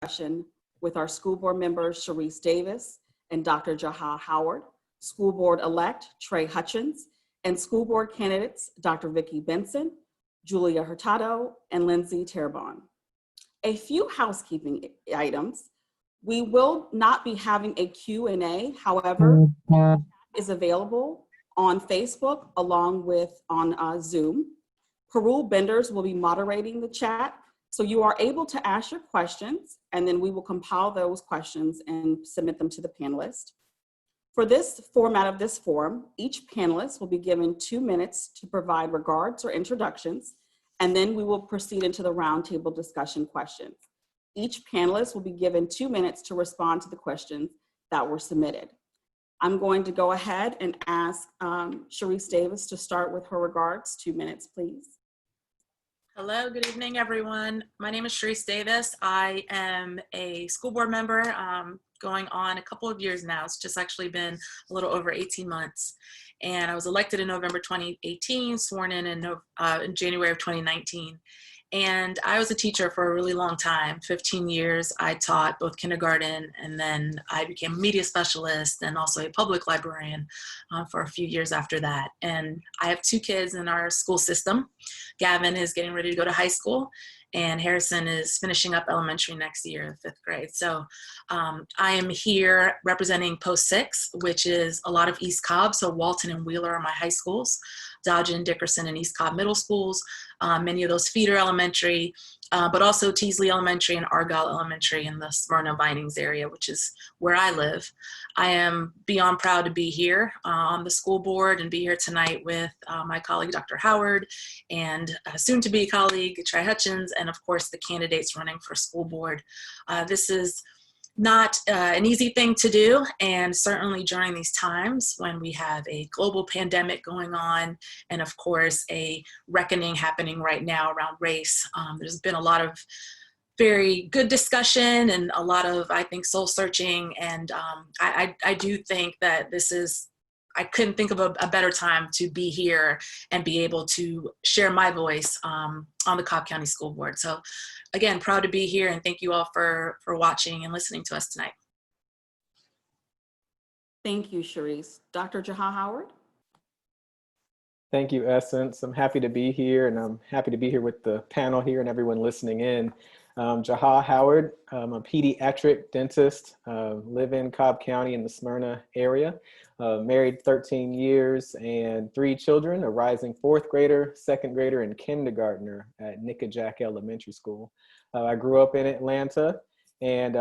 discussion with our school board members, Charisse Davis and Dr. Jaha Howard, school board-elect Tre Hutchins, and school board candidates, Dr. Vickie Benson, Julia Hurtado, and Lindsay Terrebonne. A few housekeeping items. We will not be having a Q&A, however, is available on Facebook along with on Zoom. Parul Benders will be moderating the chat, so you are able to ask your questions, and then we will compile those questions and submit them to the panelists. For this format of this forum, each panelist will be given 2 minutes to provide regards or introductions, and then we will proceed into the roundtable discussion questions. Each panelist will be given 2 minutes to respond to the questions that were submitted. I'm going to go ahead and ask Charisse Davis to start with her regards. 2 minutes, please. Hello, good evening, everyone. My name is Charisse Davis. I am a school board member going on a couple of years now. It's just actually been a little over 18 months. And I was elected in November 2018, sworn in January of 2019. And I was a teacher for a really long time, 15 years. I taught both kindergarten, and then I became a media specialist and also a public librarian for a few years after that. And I have 2 kids in our school system. Gavin is getting ready to go to high school, and Harrison is finishing up elementary next year, 5th grade. So I am here representing Post 6, which is a lot of East Cobb. So Walton and Wheeler are my high schools, Dodgen, Dickerson, and East Cobb middle schools, many of those feeder elementary, but also Teasley Elementary and Argyle Elementary in the Smyrna Vinings area, which is where I live. I am beyond proud to be here on the school board and be here tonight with my colleague, Dr. Howard, and soon-to-be colleague, Tre Hutchins, and of course, the candidates running for school board. This is not an easy thing to do, and certainly during these times when we have a global pandemic going on and of course a reckoning happening right now around race. There's been a lot of very good discussion and a lot of, I think, soul searching, and I do think that this is, I couldn't think of a better time to be here and be able to share my voice on the Cobb County School Board. So again, proud to be here, and thank you all for watching and listening to us tonight. Thank you, Charisse. Dr. Jaha Howard? Thank you, Essence. I'm happy to be here, and I'm happy to be here with the panel here and everyone listening in. Jaha Howard, I'm a pediatric dentist, live in Cobb County in the Smyrna area, married 13 years and 3 children, a rising 4th grader, 2nd grader, and kindergartner at Nickajack Elementary School. I grew up in Atlanta and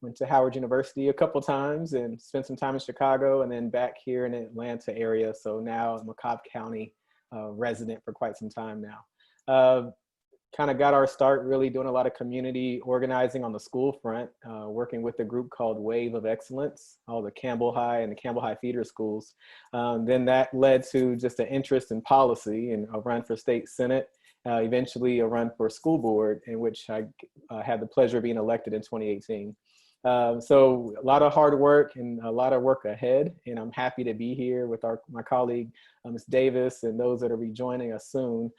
went to Howard University a couple times and spent some time in Chicago and then back here in the Atlanta area. So now I'm a Cobb County resident for quite some time now. Kind of got our start really doing a lot of community organizing on the school front, working with a group called Wave of Excellence, all the Campbell High and the Campbell High feeder schools. Then that led to just an interest in policy and a run for state senate, eventually a run for school board, in which I had the pleasure of being elected in 2018. So a lot of hard work and a lot of work ahead, and I'm happy to be here with my colleague, Ms. Davis, and those that will be joining us soon.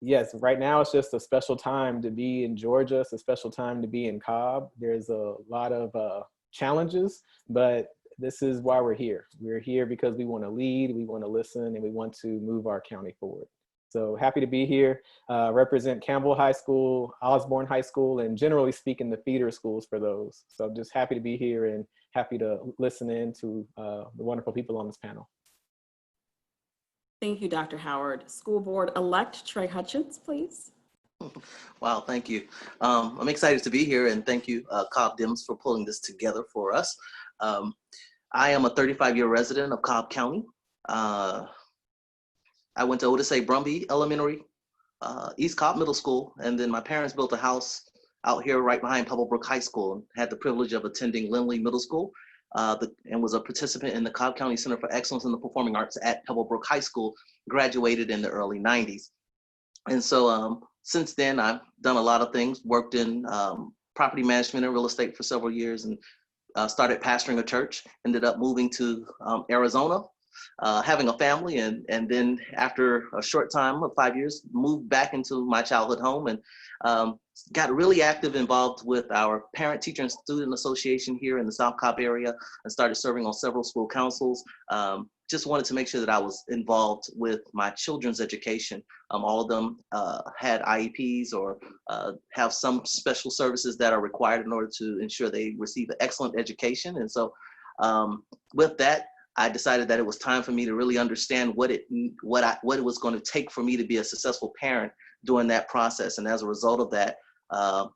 Yes, right now it's just a special time to be in Georgia. It's a special time to be in Cobb. There's a lot of challenges, but this is why we're here. We're here because we want to lead, we want to listen, and we want to move our county forward. So happy to be here, represent Campbell High School, Osborne High School, and generally speaking, the feeder schools for those. So I'm just happy to be here and happy to listen in to the wonderful people on this panel. Thank you, Dr. Howard. School board-elect Tre Hutchins, please. Wow, thank you. I'm excited to be here, and thank you, Cobb Dems, for pulling this together for us. I am a 35-year resident of Cobb County. I went to Otis A. Brumby Elementary, East Cobb Middle School, and then my parents built a house out here right behind Pebblebrook High School, and had the privilege of attending Lindley Middle School, and was a participant in the Cobb County Center for Excellence in the Performing Arts at Pebblebrook High School, graduated in the early 90s. And so since then, I've done a lot of things, worked in property management and real estate for several years, and started pastoring a church, ended up moving to Arizona, having a family, and then after a short time of 5 years, moved back into my childhood home and got really active involved with our Parent, Teacher, and Student Association here in the South Cobb area and started serving on several school councils. Just wanted to make sure that I was involved with my children's education. All of them had IEPs or have some special services that are required in order to ensure they receive an excellent education. And so with that, I decided that it was time for me to really understand what it was going to take for me to be a successful parent during that process. And as a result of that,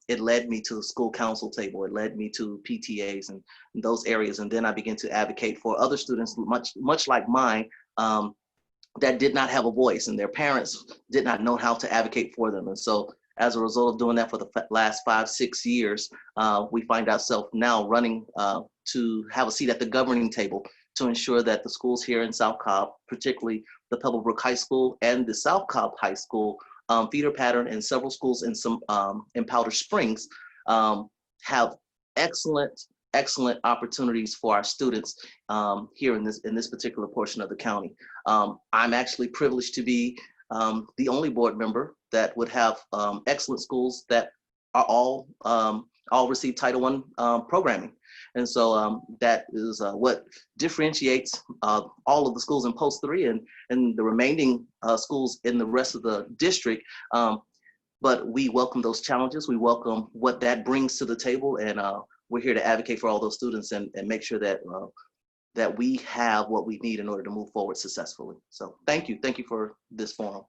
it led me to the school council table. It led me to PTAs and those areas. And then I began to advocate for other students, much like mine, that did not have a voice and their parents did not know how to advocate for them. And so as a result of doing that for the last 5-6 years, we find ourselves now running to have a seat at the governing table to ensure that the schools here in South Cobb, particularly the Pebblebrook High School and the South Cobb High School, feeder pattern, and several schools in Powder Springs, have excellent opportunities for our students here in this particular portion of the county. I'm actually privileged to be the only board member that would have excellent schools that are all receive Title I programming. And so that is what differentiates all of the schools in Post 3 and the remaining schools in the rest of the district. But we welcome those challenges. We welcome what that brings to the table. And we're here to advocate for all those students and make sure that that we have what we need in order to move forward successfully. So thank you. Thank you for this forum.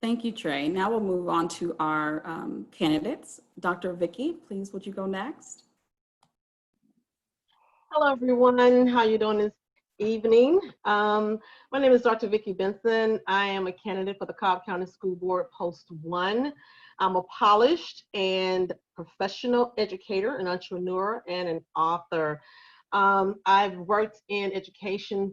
Thank you, Trey. Now we'll move on to our candidates. Dr. Vickie, please, would you go next? Hello, everyone. How you doing this evening? My name is Dr. Vickie Benson. I am a candidate for the Cobb County School Board Post 1. I'm a polished and professional educator, an entrepreneur, and an author. I've worked in education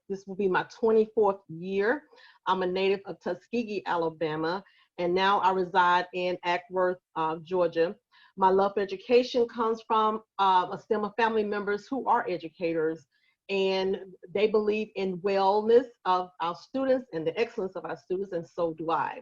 this will be my 24th year. I'm a native of Tuskegee, Alabama, and now I reside in Ackworth, Georgia. My love for education comes from a stem of family members who are educators, and they believe in wellness of our students and the excellence of our students, and so do I.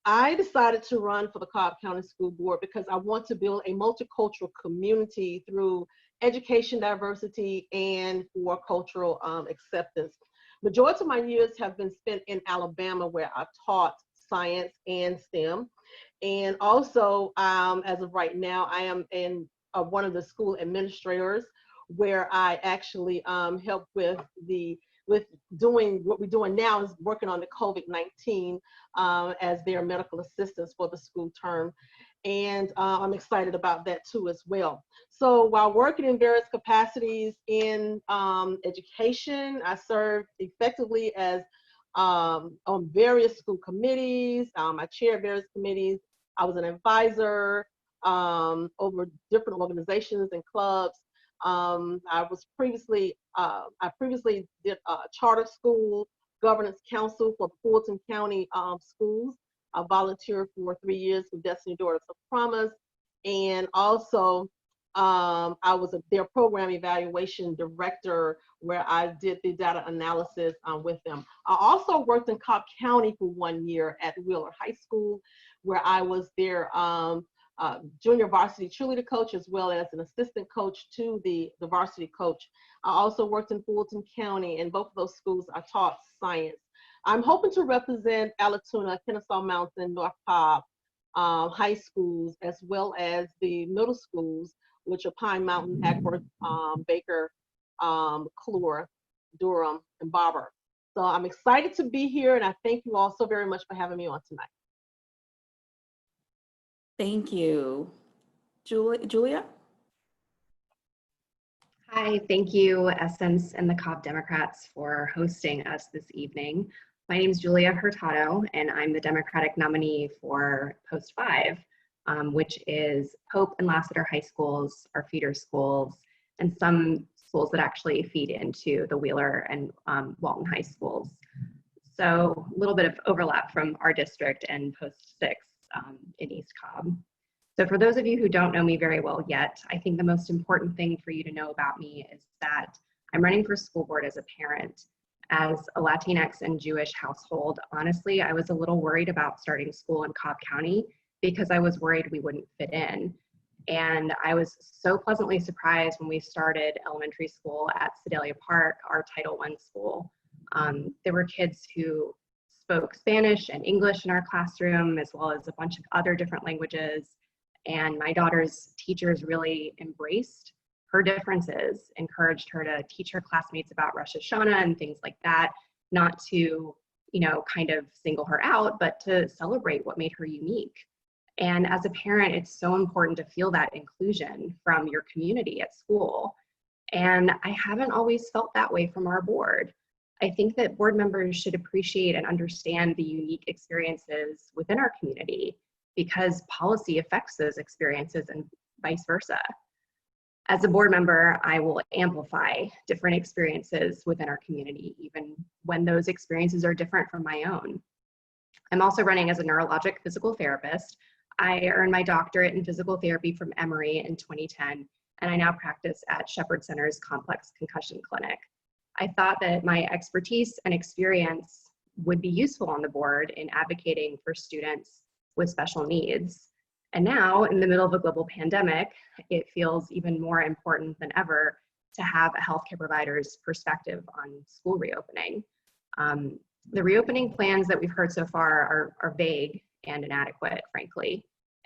I decided to run for the Cobb County School Board because I want to build a multicultural community through education diversity and for cultural acceptance. Majority of my years have been spent in Alabama, where I've taught science and STEM. And also, as of right now, I am in one of the school administrators, where I actually help with doing what we're doing now is working on the COVID-19 as their medical assistants for the school term. And I'm excited about that too as well. So while working in various capacities in education, I served effectively as on various school committees. I chaired various committees. I was an advisor over different organizations and clubs. I previously did a charter school governance council for Fulton County schools. I volunteered for 3 years with Destiny Daughters of Promise, and also I was their program evaluation director, where I did the data analysis with them. I also worked in Cobb County for 1 year at Wheeler High School, where I was their junior varsity cheerleader coach, as well as an assistant coach to the varsity coach. I also worked in Fulton County. In both of those schools, I taught science. I'm hoping to represent Allatoona, Kennesaw Mountain, North Cobb high schools, as well as the middle schools, which are Pine Mountain, Ackworth, Baker, Clore, Durham, and Barber. So I'm excited to be here, and I thank you all so very much for having me on tonight. Thank you. Julia? Hi, thank you, Essence and the Cobb Democrats, for hosting us this evening. My name is Julia Hurtado, and I'm the Democratic nominee for Post 5, which is Pope and Lassiter High Schools, our feeder schools, and some schools that actually feed into the Wheeler and Walton High Schools. So a little bit of overlap from our district and Post 6 in East Cobb. So for those of you who don't know me very well yet, I think the most important thing for you to know about me is that I'm running for school board as a parent. As a Latinx and Jewish household, honestly, I was a little worried about starting school in Cobb County because I was worried we wouldn't fit in. And I was so pleasantly surprised when we started elementary school at Sedalia Park, our Title I school. There were kids who spoke Spanish and English in our classroom, as well as a bunch of other different languages. And my daughter's teachers really embraced her differences, encouraged her to teach her classmates about Rosh Hashanah and things like that, not to, kind of single her out, but to celebrate what made her unique. And as a parent, it's so important to feel that inclusion from your community at school. And I haven't always felt that way from our board. I think that board members should appreciate and understand the unique experiences within our community because policy affects those experiences and vice versa. As a board member, I will amplify different experiences within our community, even when those experiences are different from my own. I'm also running as a neurologic physical therapist. I earned my doctorate in physical therapy from Emory in 2010, and I now practice at Shepherd Center's Complex Concussion Clinic. I thought that my expertise and experience would be useful on the board in advocating for students with special needs. And now, in the middle of a global pandemic, it feels even more important than ever to have a healthcare provider's perspective on school reopening. The reopening plans that we've heard so far are vague and inadequate, frankly.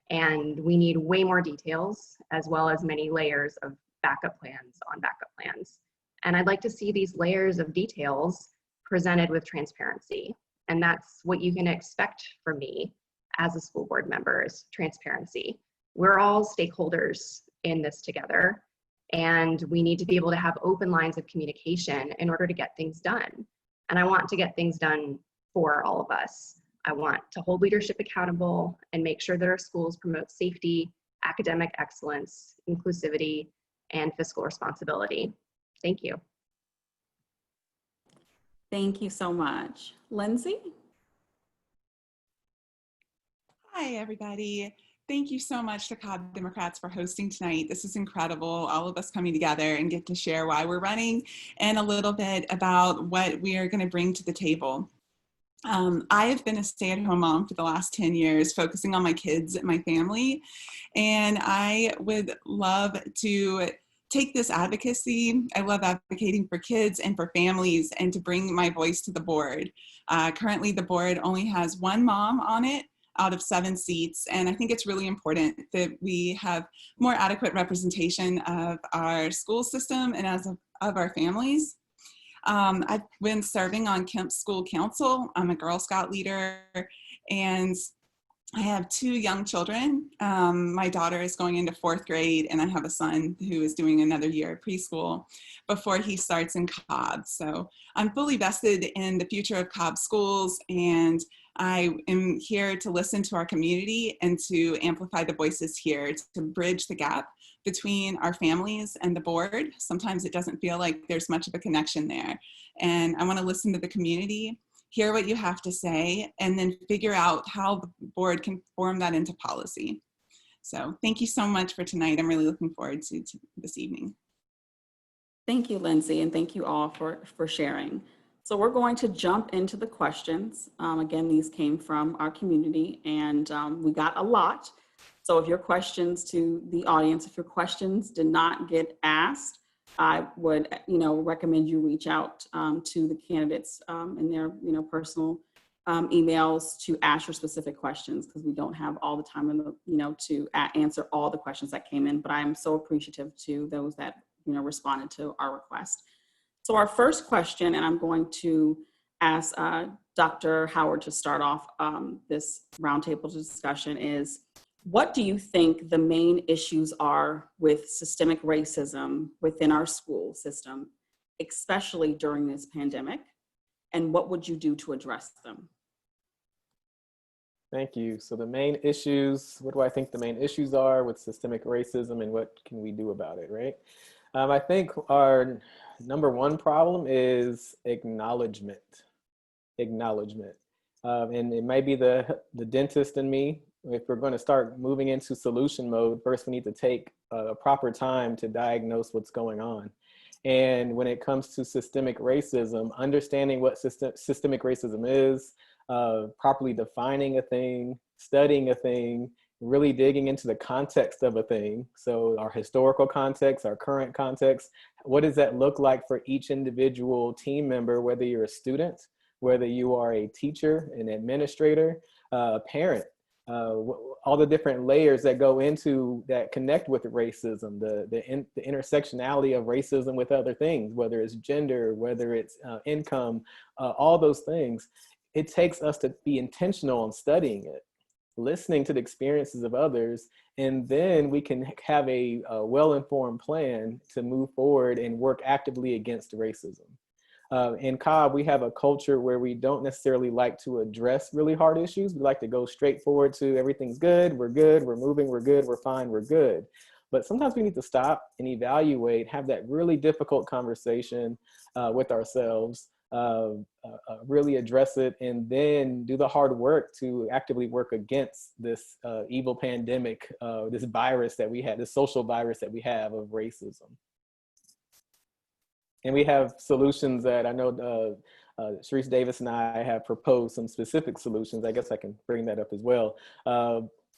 And we need way more details, as well as many layers of backup plans on backup plans. And I'd like to see these layers of details presented with transparency. And that's what you can expect from me as a school board member, is transparency. We're all stakeholders in this together, and we need to be able to have open lines of communication in order to get things done. And I want to get things done for all of us. I want to hold leadership accountable and make sure that our schools promote safety, academic excellence, inclusivity, and fiscal responsibility. Thank you. Thank you so much. Lindsay? Hi, everybody. Thank you so much to Cobb Democrats for hosting tonight. This is incredible, all of us coming together and get to share why we're running and a little bit about what we are going to bring to the table. I have been a stay-at-home mom for the last 10 years, focusing on my kids and my family, and I would love to take this advocacy. I love advocating for kids and for families and to bring my voice to the board. Currently, the board only has one mom on it out of 7 seats, and I think it's really important that we have more adequate representation of our school system and of our families. I've been serving on Kemp School Council. I'm a Girl Scout leader, and I have 2 young children. My daughter is going into 4th grade, and I have a son who is doing another year of preschool before he starts in Cobb. So I'm fully vested in the future of Cobb schools, and I am here to listen to our community and to amplify the voices here to bridge the gap between our families and the board. Sometimes it doesn't feel like there's much of a connection there. And I want to listen to the community, hear what you have to say, and then figure out how the board can form that into policy. So thank you so much for tonight. I'm really looking forward to this evening. Thank you, Lindsay, and thank you all for sharing. So we're going to jump into the questions. Again, these came from our community, and we got a lot. So if your questions to the audience, if your questions did not get asked, I would recommend you reach out to the candidates in their personal emails to ask your specific questions, because we don't have all the time in the, to answer all the questions that came in. But I am so appreciative to those that responded to our request. So our first question, and I'm going to ask Dr. Howard to start off this roundtable discussion, is what do you think the main issues are with systemic racism within our school system, especially during this pandemic, and what would you do to address them? Thank you. So the main issues, what do I think the main issues are with systemic racism and what can we do about it, right? I think our number one problem is acknowledgement. And it might be the dentist in me. If we're going to start moving into solution mode, first we need to take a proper time to diagnose what's going on. And when it comes to systemic racism, understanding what systemic racism is, properly defining a thing, studying a thing, really digging into the context of a thing. So our historical context, our current context, what does that look like for each individual team member, whether you're a student, whether you are a teacher, an administrator, a parent, all the different layers that go into that connect with racism, the intersectionality of racism with other things, whether it's gender, whether it's income, all those things. It takes us to be intentional in studying it, listening to the experiences of others, and then we can have a well-informed plan to move forward and work actively against racism. In Cobb, we have a culture where we don't necessarily like to address really hard issues. We like to go straight forward to everything's good, we're moving, we're good, we're fine, we're good. But sometimes we need to stop and evaluate, have that really difficult conversation with ourselves, really address it, and then do the hard work to actively work against this evil pandemic, this virus that we have, this social virus that we have of racism. And we have solutions that I know Charisse Davis and I have proposed some specific solutions. I guess I can bring that up as well.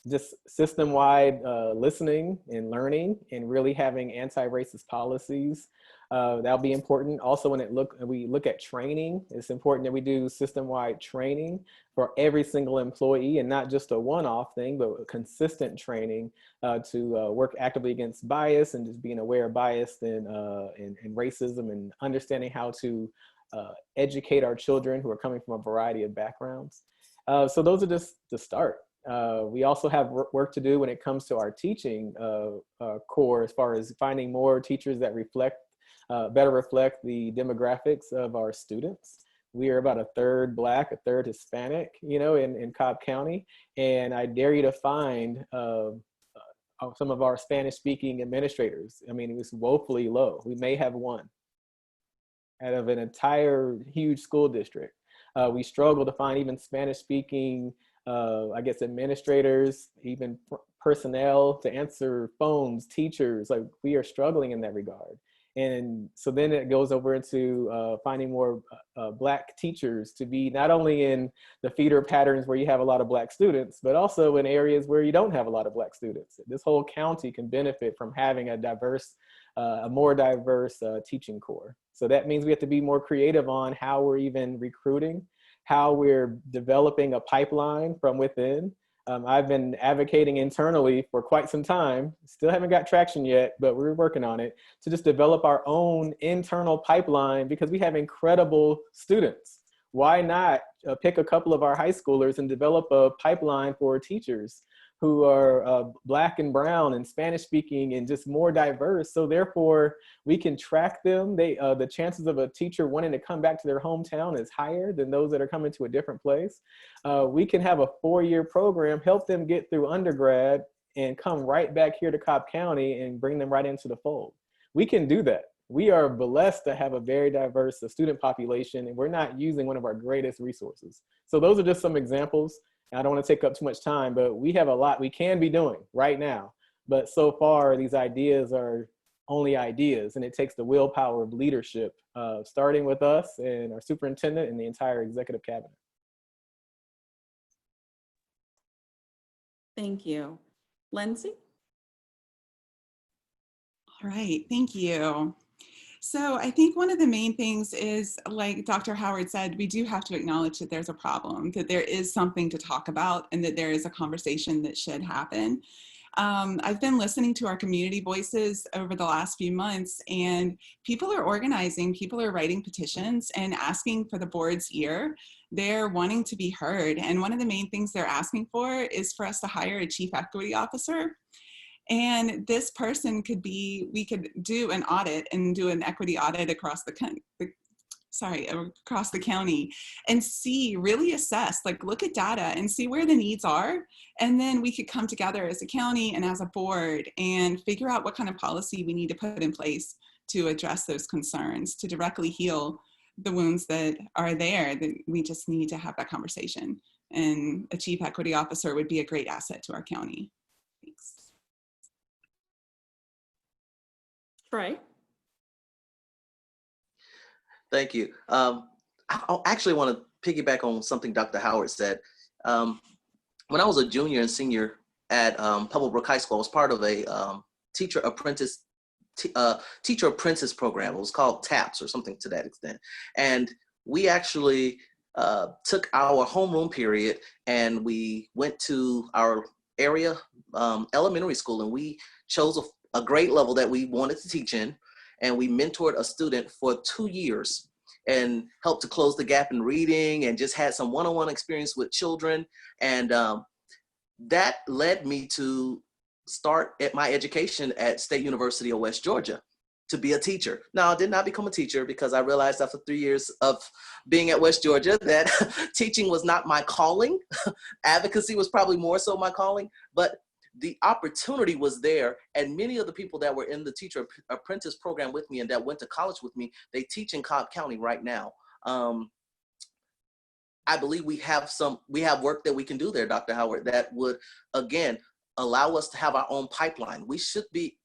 Just system-wide listening and learning, and really having anti-racist policies. That'll be important. Also, when we look at training, it's important that we do system-wide training for every single employee, and not just a one-off thing, but consistent training to work actively against bias, and just being aware of bias and racism, and understanding how to educate our children who are coming from a variety of backgrounds. So those are just the start. We also have work to do when it comes to our teaching core, as far as finding more teachers that better reflect the demographics of our students. We are about a third Black, a third Hispanic, in Cobb County. And I dare you to find some of our Spanish-speaking administrators. I mean, it was woefully low. We may have one out of an entire huge school district. We struggle to find even Spanish-speaking administrators, even personnel to answer phones, teachers. Like, we are struggling in that regard. And so then it goes over into finding more Black teachers to be not only in the feeder patterns where you have a lot of Black students, but also in areas where you don't have a lot of Black students. This whole county can benefit from having a more diverse teaching core. So that means we have to be more creative on how we're even recruiting, how we're developing a pipeline from within. I've been advocating internally for quite some time, still haven't got traction yet, but we're working on it, to just develop our own internal pipeline, because we have incredible students. Why not pick a couple of our high schoolers and develop a pipeline for teachers who are Black and brown and Spanish speaking and just more diverse, so therefore we can track them. The chances of a teacher wanting to come back to their hometown is higher than those that are coming to a different place. We can have a 4-year program, help them get through undergrad and come right back here to Cobb County and bring them right into the fold. We can do that. We are blessed to have a very diverse student population, and we're not using one of our greatest resources. So those are just some examples. I don't want to take up too much time, but we have a lot we can be doing right now. But so far, these ideas are only ideas, and it takes the willpower of leadership, starting with us and our superintendent and the entire executive cabinet. Thank you. Lindsay? All right, thank you. So I think one of the main things is, like Dr. Howard said, we do have to acknowledge that there's a problem, that there is something to talk about, and that there is a conversation that should happen. I've been listening to our community voices over the last few months, and people are organizing, people are writing petitions and asking for the board's ear. They're wanting to be heard. And one of the main things they're asking for is for us to hire a chief equity officer. And this person could be, we could do an audit and do an equity audit across the county, and see, really assess, like look at data and see where the needs are. And then we could come together as a county and as a board and figure out what kind of policy we need to put in place to address those concerns, to directly heal the wounds that are there. That we just need to have that conversation. And a chief equity officer would be a great asset to our county. Thanks. Tre? Thank you. I actually want to piggyback on something Dr. Howard said. When I was a junior and senior at Pebblebrook High School, I was part of a teacher apprentice program. It was called TAPS or something to that extent. And we actually took our homeroom period and we went to our area elementary school, and we chose a grade level that we wanted to teach in, and we mentored a student for 2 years and helped to close the gap in reading and just had some one-on-one experience with children. And that led me to start at my education at State University of West Georgia to be a teacher. Now, I did not become a teacher because I realized after 3 years of being at West Georgia that teaching was not my calling. Advocacy was probably more so my calling, but the opportunity was there, and many of the people that were in the teacher apprentice program with me and that went to college with me, they teach in Cobb County right now. I believe we have work that we can do there, Dr. Howard, that would, again, allow us to have our own pipeline. We should be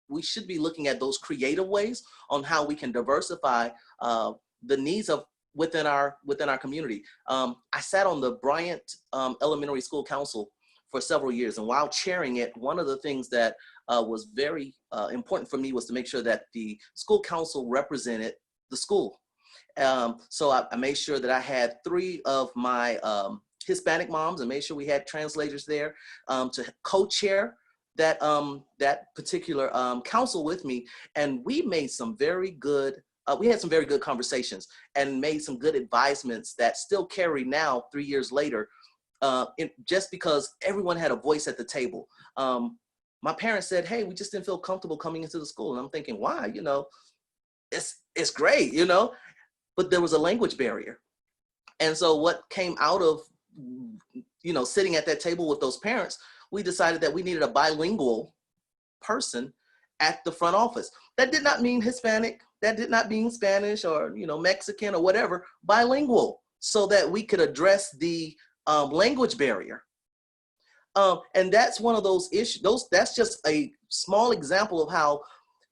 looking at those creative ways on how we can diversify the needs of within our community. I sat on the Bryant Elementary School Council for several years, and while chairing it, one of the things that was very important for me was to make sure that the school council represented the school. So I made sure that I had 3 of my Hispanic moms and made sure we had translators there to co-chair that particular council with me, and we made some very good. We had some very good conversations and made some good advisements that still carry now 3 years later. Just because everyone had a voice at the table. My parents said, "Hey, we just didn't feel comfortable coming into the school," and I'm thinking, "Why? You know, it's great, you know." But there was a language barrier, and so what came out of sitting at that table with those parents, we decided that we needed a bilingual person at the front office. That did not mean Hispanic. That did not mean Spanish or Mexican or whatever. Bilingual, so that we could address the language barrier. And that's one of those issues. That's just a small example of how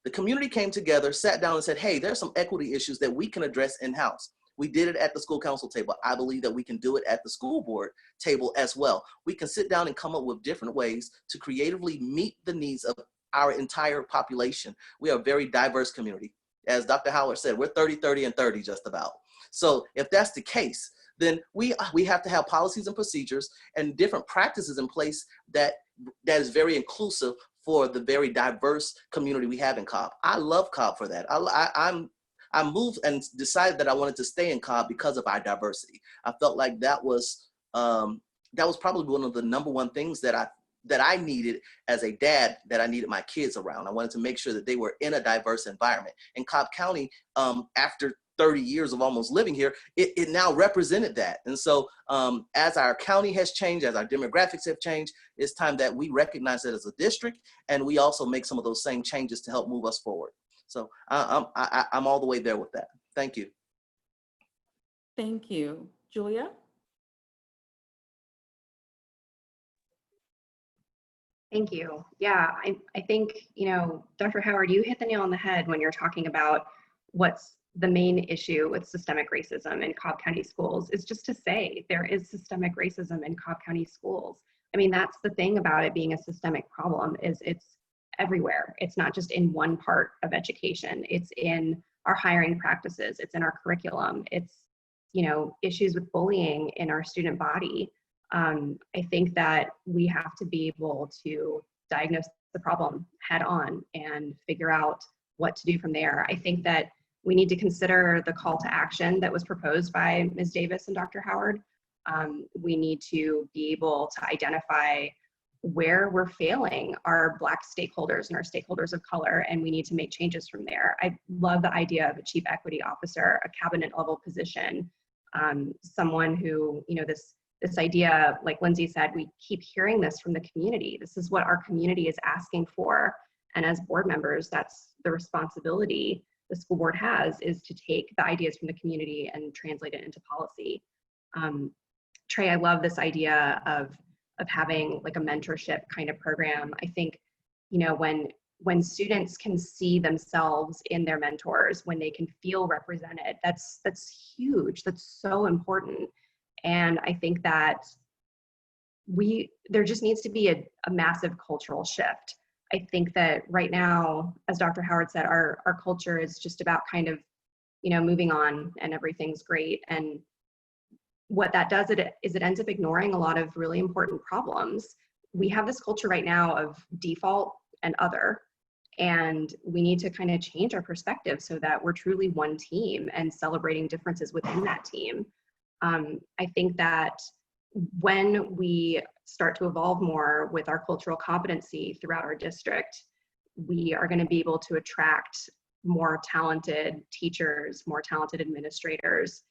the community came together, sat down and said, "Hey, there's some equity issues that we can address in-house." We did it at the school council table. I believe that we can do it at the school board table as well. We can sit down and come up with different ways to creatively meet the needs of our entire population. We are a very diverse community. As Dr. Howard said, we're 30, 30, and 30 just about. So if that's the case, then we have to have policies and procedures and different practices in place that is very inclusive for the very diverse community we have in Cobb. I love Cobb for that. I moved and decided that I wanted to stay in Cobb because of our diversity. I felt like that was probably one of the number one things that I needed as a dad, that I needed my kids around. I wanted to make sure that they were in a diverse environment. In Cobb County, after 30 years of almost living here, it now represented that. And so as our county has changed, as our demographics have changed, it's time that we recognize it as a district, and we also make some of those same changes to help move us forward. So I'm all the way there with that. Thank you. Thank you. Julia? Thank you. Yeah, I think, Dr. Howard, you hit the nail on the head when you're talking about what's the main issue with systemic racism in Cobb County schools, is just to say there is systemic racism in Cobb County schools. I mean, that's the thing about it being a systemic problem, is it's everywhere. It's not just in one part of education. It's in our hiring practices. It's in our curriculum. It's, issues with bullying in our student body. I think that we have to be able to diagnose the problem head on and figure out what to do from there. I think that we need to consider the call to action that was proposed by Ms. Davis and Dr. Howard. We need to be able to identify where we're failing our Black stakeholders and our stakeholders of color, and we need to make changes from there. I love the idea of a chief equity officer, a cabinet level position, someone who, this idea, like Lindsay said, we keep hearing this from the community. This is what our community is asking for. And as board members, that's the responsibility the school board has, is to take the ideas from the community and translate it into policy. Trey, I love this idea of having like a mentorship kind of program. I think, when when students can see themselves in their mentors, when they can feel represented, that's huge. That's so important. And I think that there just needs to be a massive cultural shift. I think that right now, as Dr. Howard said, our culture is just about kind of, moving on and everything's great. And what that does is it ends up ignoring a lot of really important problems. We have this culture right now of default and other, and we need to kind of change our perspective so that we're truly one team and celebrating differences within that team. I think that when we start to evolve more with our cultural competency throughout our district, we are going to be able to attract more talented teachers, more talented administrators.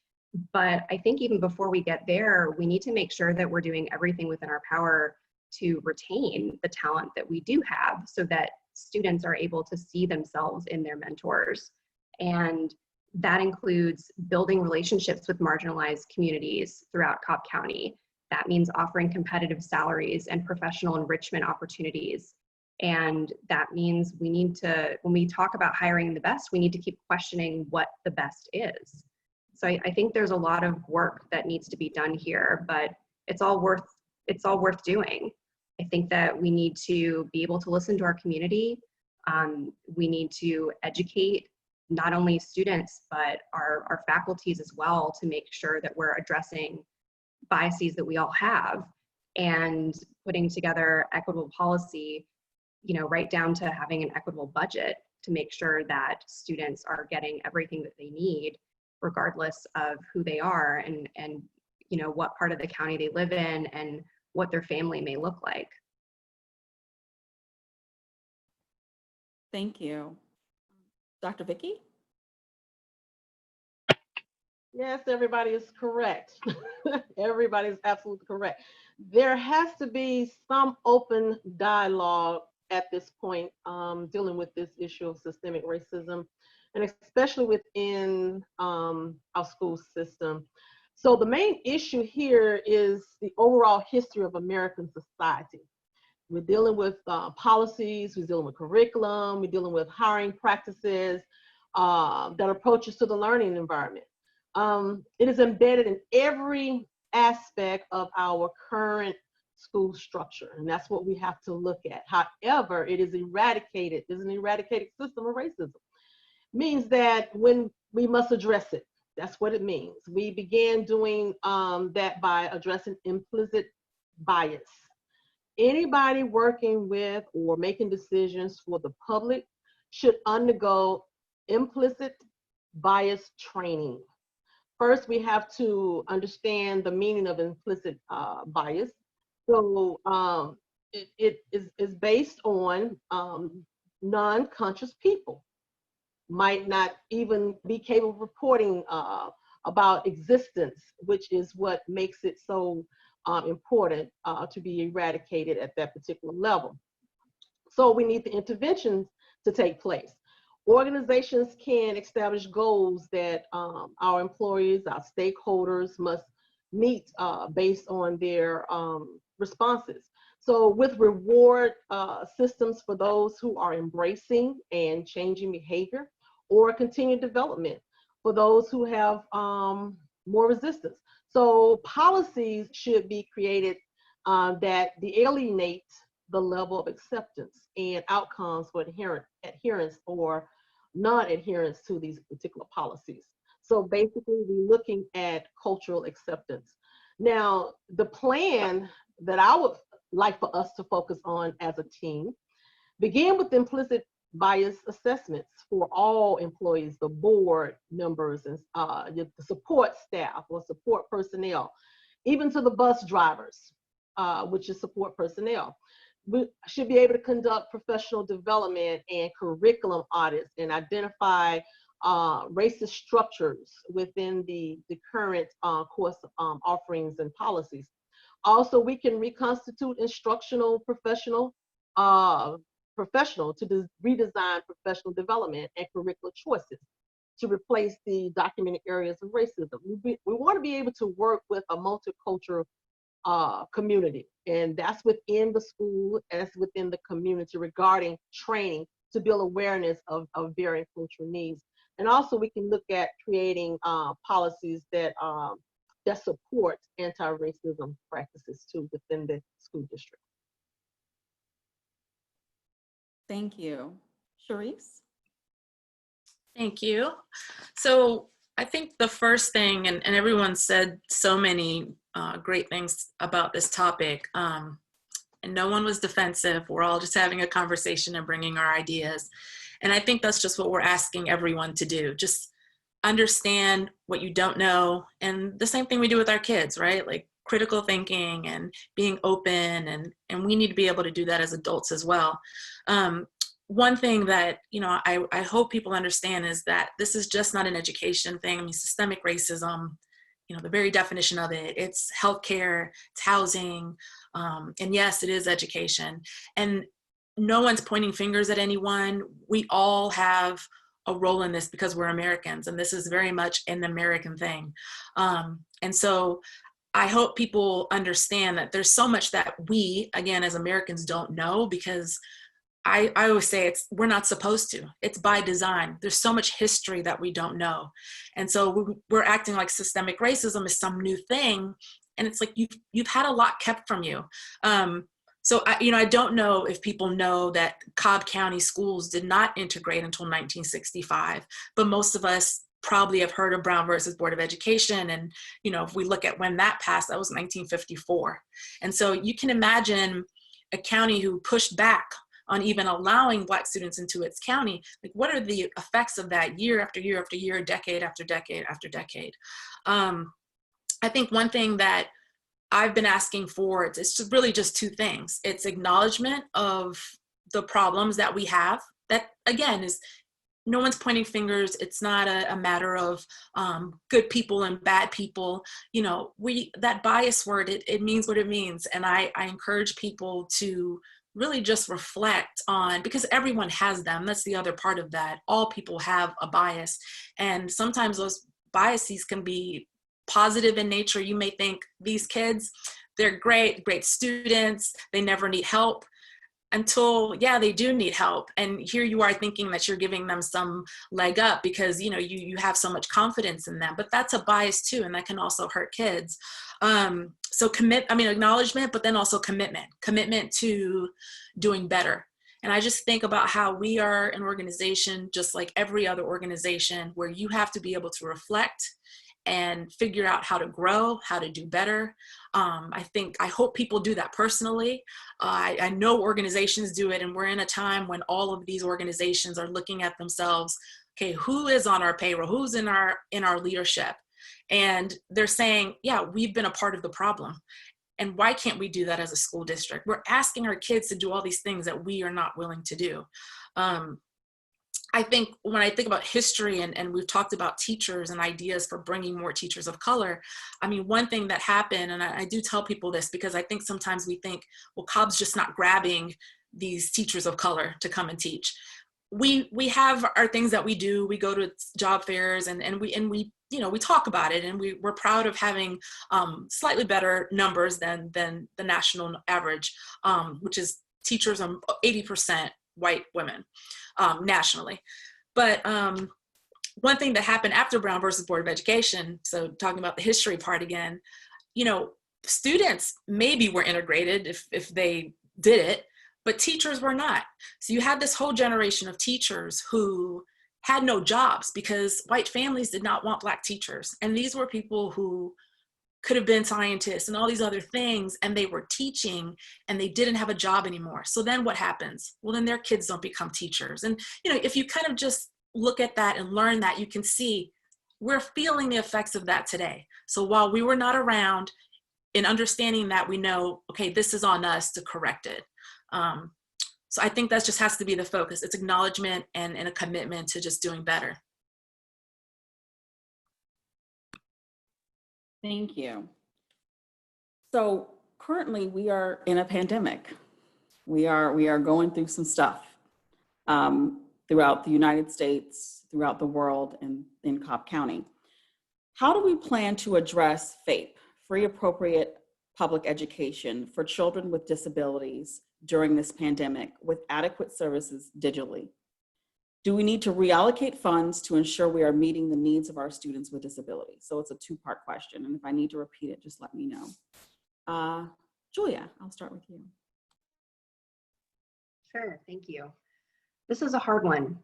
But I think even before we get there, we need to make sure that we're doing everything within our power to retain the talent that we do have so that students are able to see themselves in their mentors. And that includes building relationships with marginalized communities throughout Cobb County. That means offering competitive salaries and professional enrichment opportunities. And that means we need to, when we talk about hiring the best, we need to keep questioning what the best is. So I think there's a lot of work that needs to be done here, but it's all worth doing. I think that we need to be able to listen to our community. We need to educate not only students, but our faculties as well, to make sure that we're addressing biases that we all have and putting together equitable policy, right down to having an equitable budget to make sure that students are getting everything that they need, regardless of who they are and what part of the county they live in and what their family may look like. Thank you. Dr. Vickie? Yes, everybody is correct. Everybody is absolutely correct. There has to be some open dialogue at this point dealing with this issue of systemic racism, and especially within our school system. So the main issue here is the overall history of American society. We're dealing with policies, we're dealing with curriculum, we're dealing with hiring practices that approaches to the learning environment. It is embedded in every aspect of our current school structure, and that's what we have to look at. However, it is eradicated. It's an eradicated system of racism. Means that when we must address it, that's what it means. We began doing that by addressing implicit bias. Anybody working with or making decisions for the public should undergo implicit bias training. First, we have to understand the meaning of implicit bias. So it is based on non-conscious people. Might not even be capable of reporting about existence, which is what makes it so important to be eradicated at that particular level. So we need the interventions to take place. Organizations can establish goals that our employees, our stakeholders must meet based on their responses. So with reward systems for those who are embracing and changing behavior, or continued development for those who have more resistance. So policies should be created that alienate the level of acceptance and outcomes for adherence or non-adherence to these particular policies. So basically, we're looking at cultural acceptance. Now, the plan that I would like for us to focus on as a team begin with implicit bias assessments for all employees, the board members, and the support staff or support personnel, even to the bus drivers, which is support personnel. We should be able to conduct professional development and curriculum audits and identify racist structures within the current course offerings and policies. Also, we can reconstitute instructional professional to redesign professional development and curricular choices to replace the documented areas of racism. We want to be able to work with a multicultural community, and that's within the school as within the community regarding training to build awareness of varying cultural needs. And also we can look at creating policies that support anti-racism practices too within the school district. Thank you. Charisse? Thank you. So I think the first thing, and everyone said so many great things about this topic, and no one was defensive. We're all just having a conversation and bringing our ideas. And I think that's just what we're asking everyone to do. Just understand what you don't know. And the same thing we do with our kids, right? Like critical thinking and being open, and we need to be able to do that as adults as well. One thing that, I hope people understand is that this is just not an education thing. I mean, systemic racism, the very definition of it, it's healthcare, it's housing, and yes, it is education. And no one's pointing fingers at anyone. We all have a role in this because we're Americans, and this is very much an American thing. And so I hope people understand that there's so much that we, again, as Americans don't know, because I always say we're not supposed to. It's by design. There's so much history that we don't know. And so we're acting like systemic racism is some new thing. And it's like you've had a lot kept from you. So I don't know if people know that Cobb County schools did not integrate until 1965, but most of us probably have heard of Brown versus Board of Education. And, if we look at when that passed, that was 1954. And so you can imagine a county who pushed back on even allowing Black students into its county. Like, what are the effects of that year after year after year, decade after decade after decade? I think one thing that I've been asking for, it's really just two things. It's acknowledgement of the problems that we have. That, again, is no one's pointing fingers. It's not a matter of good people and bad people. That bias word, it means what it means. And I encourage people to really just reflect on, because everyone has them. That's the other part of that. All people have a bias. And sometimes those biases can be positive in nature. You may think these kids, they're great students, they never need help, until, yeah, they do need help. And here you are thinking that you're giving them some leg up because, you have so much confidence in them, but that's a bias too. And that can also hurt kids. So acknowledgement, but then also commitment to doing better. And I just think about how we are an organization, just like every other organization, where you have to be able to reflect and figure out how to grow, how to do better. I hope people do that personally. I know organizations do it, and we're in a time when all of these organizations are looking at themselves. Okay, who is on our payroll? Who's in our leadership? And they're saying, yeah, we've been a part of the problem. And why can't we do that as a school district? We're asking our kids to do all these things that we are not willing to do. I think when I think about history, and we've talked about teachers and ideas for bringing more teachers of color, I mean, one thing that happened, and I do tell people this because I think sometimes we think, well, Cobb's just not grabbing these teachers of color to come and teach. We have our things that we do. We go to job fairs and we talk about it, and we're proud of having slightly better numbers than the national average, which is teachers are 80% white women nationally. But one thing that happened after Brown versus Board of Education, so talking about the history part again, students maybe were integrated if they did it, but teachers were not. So you had this whole generation of teachers who had no jobs because white families did not want Black teachers. And these were people who could have been scientists and all these other things, and they were teaching and they didn't have a job anymore. So then what happens? Well, then their kids don't become teachers. And if you kind of just look at that and learn that, you can see we're feeling the effects of that today. So while we were not around, in understanding that, we know, okay, this is on us to correct it. So I think that just has to be the focus. It's acknowledgement and a commitment to just doing better. Thank you. So currently we are in a pandemic. We are going through some stuff throughout the United States, throughout the world, and in Cobb County. How do we plan to address FAPE, free appropriate public education for children with disabilities during this pandemic with adequate services digitally? Do we need to reallocate funds to ensure we are meeting the needs of our students with disabilities? So it's a two-part question, and if I need to repeat it, just let me know. Julia, I'll start with you. Sure, thank you. This is a hard one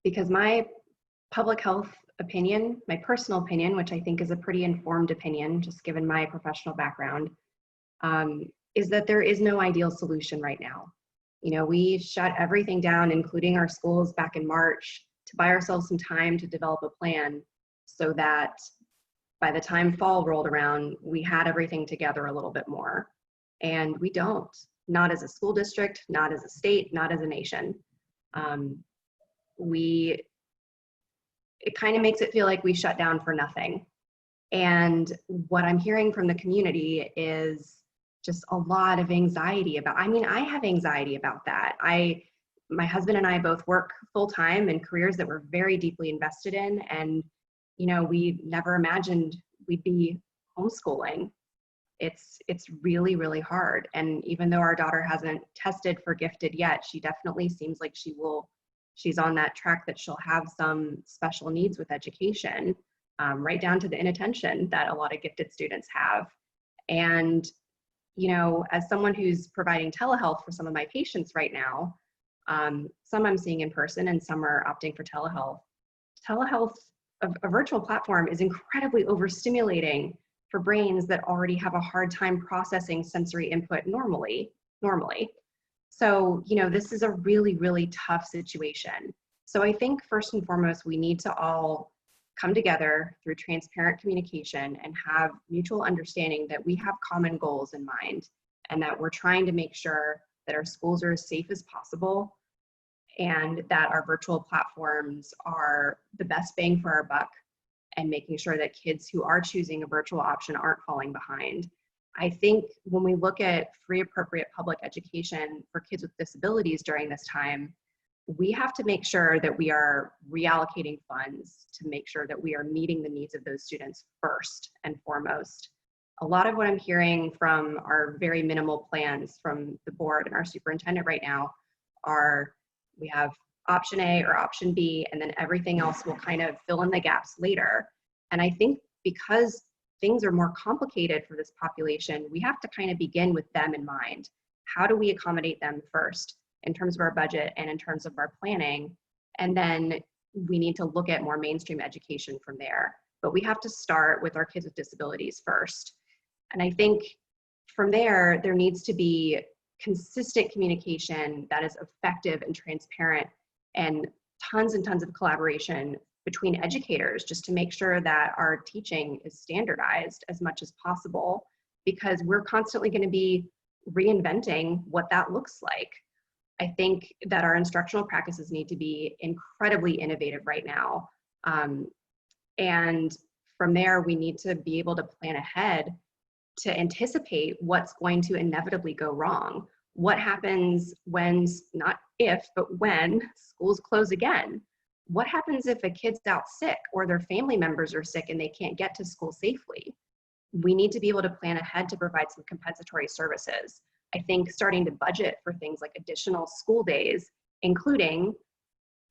because my public health opinion, my personal opinion, which I think is a pretty informed opinion, just given my professional background, is that there is no ideal solution right now. You know, we shut everything down, including our schools, back in March to buy ourselves some time to develop a plan so that by the time fall rolled around, we had everything together a little bit more. And we don't, not as a school district, not as a state, not as a nation. It kind of makes it feel like we shut down for nothing. And what I'm hearing from the community is just a lot of anxiety about, I mean, I have anxiety about that. My husband and I both work full-time in careers that we're very deeply invested in. And, you know, we never imagined we'd be homeschooling. It's really, really hard. And even though our daughter hasn't tested for gifted yet, she definitely seems like she's on that track that she'll have some special needs with education, right down to the inattention that a lot of gifted students have. And, you know, as someone who's providing telehealth for some of my patients right now, some I'm seeing in person and some are opting for telehealth. Telehealth, a virtual platform, is incredibly overstimulating for brains that already have a hard time processing sensory input normally. So, you know, this is a really, really tough situation. So I think first and foremost, we need to all come together through transparent communication and have mutual understanding that we have common goals in mind and that we're trying to make sure that our schools are as safe as possible and that our virtual platforms are the best bang for our buck and making sure that kids who are choosing a virtual option aren't falling behind. I think when we look at free appropriate public education for kids with disabilities during this time, we have to make sure that we are reallocating funds to make sure that we are meeting the needs of those students first and foremost. A lot of what I'm hearing from our very minimal plans from the board and our superintendent right now are we have option A or option B, and then everything else will kind of fill in the gaps later. And I think because things are more complicated for this population, we have to kind of begin with them in mind. How do we accommodate them first in terms of our budget and in terms of our planning? And then we need to look at more mainstream education from there. But we have to start with our kids with disabilities first. And I think from there, there needs to be consistent communication that is effective and transparent and tons of collaboration between educators just to make sure that our teaching is standardized as much as possible, because we're constantly going to be reinventing what that looks like. I think that our instructional practices need to be incredibly innovative right now. And from there, we need to be able to plan ahead to anticipate what's going to inevitably go wrong. What happens when, not if, but when schools close again? What happens if a kid's out sick or their family members are sick and they can't get to school safely? We need to be able to plan ahead to provide some compensatory services. I think starting to budget for things like additional school days, including,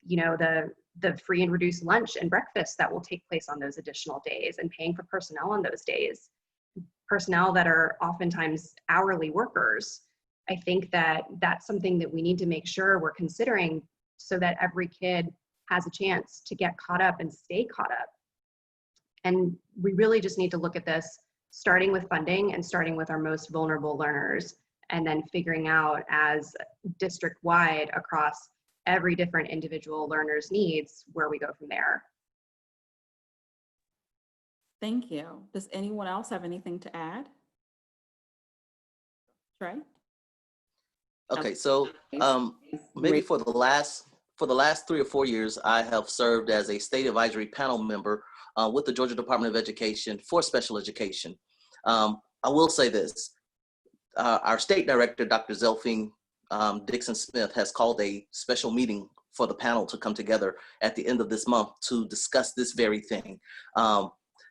you know, the free and reduced lunch and breakfast that will take place on those additional days, and paying for personnel on those days, personnel that are oftentimes hourly workers. I think that that's something that we need to make sure we're considering so that every kid has a chance to get caught up and stay caught up. And we really just need to look at this starting with funding and starting with our most vulnerable learners, and then figuring out as district-wide across every different individual learner's needs where we go from there. Thank you. Does anyone else have anything to add? Trey? Okay, so maybe for the last 3 or 4 years, I have served as a state advisory panel member with the Georgia Department of Education for special education. I will say this, our state director, Dr. Zelfine Dixon-Smith, has called a special meeting for the panel to come together at the end of this month to discuss this very thing.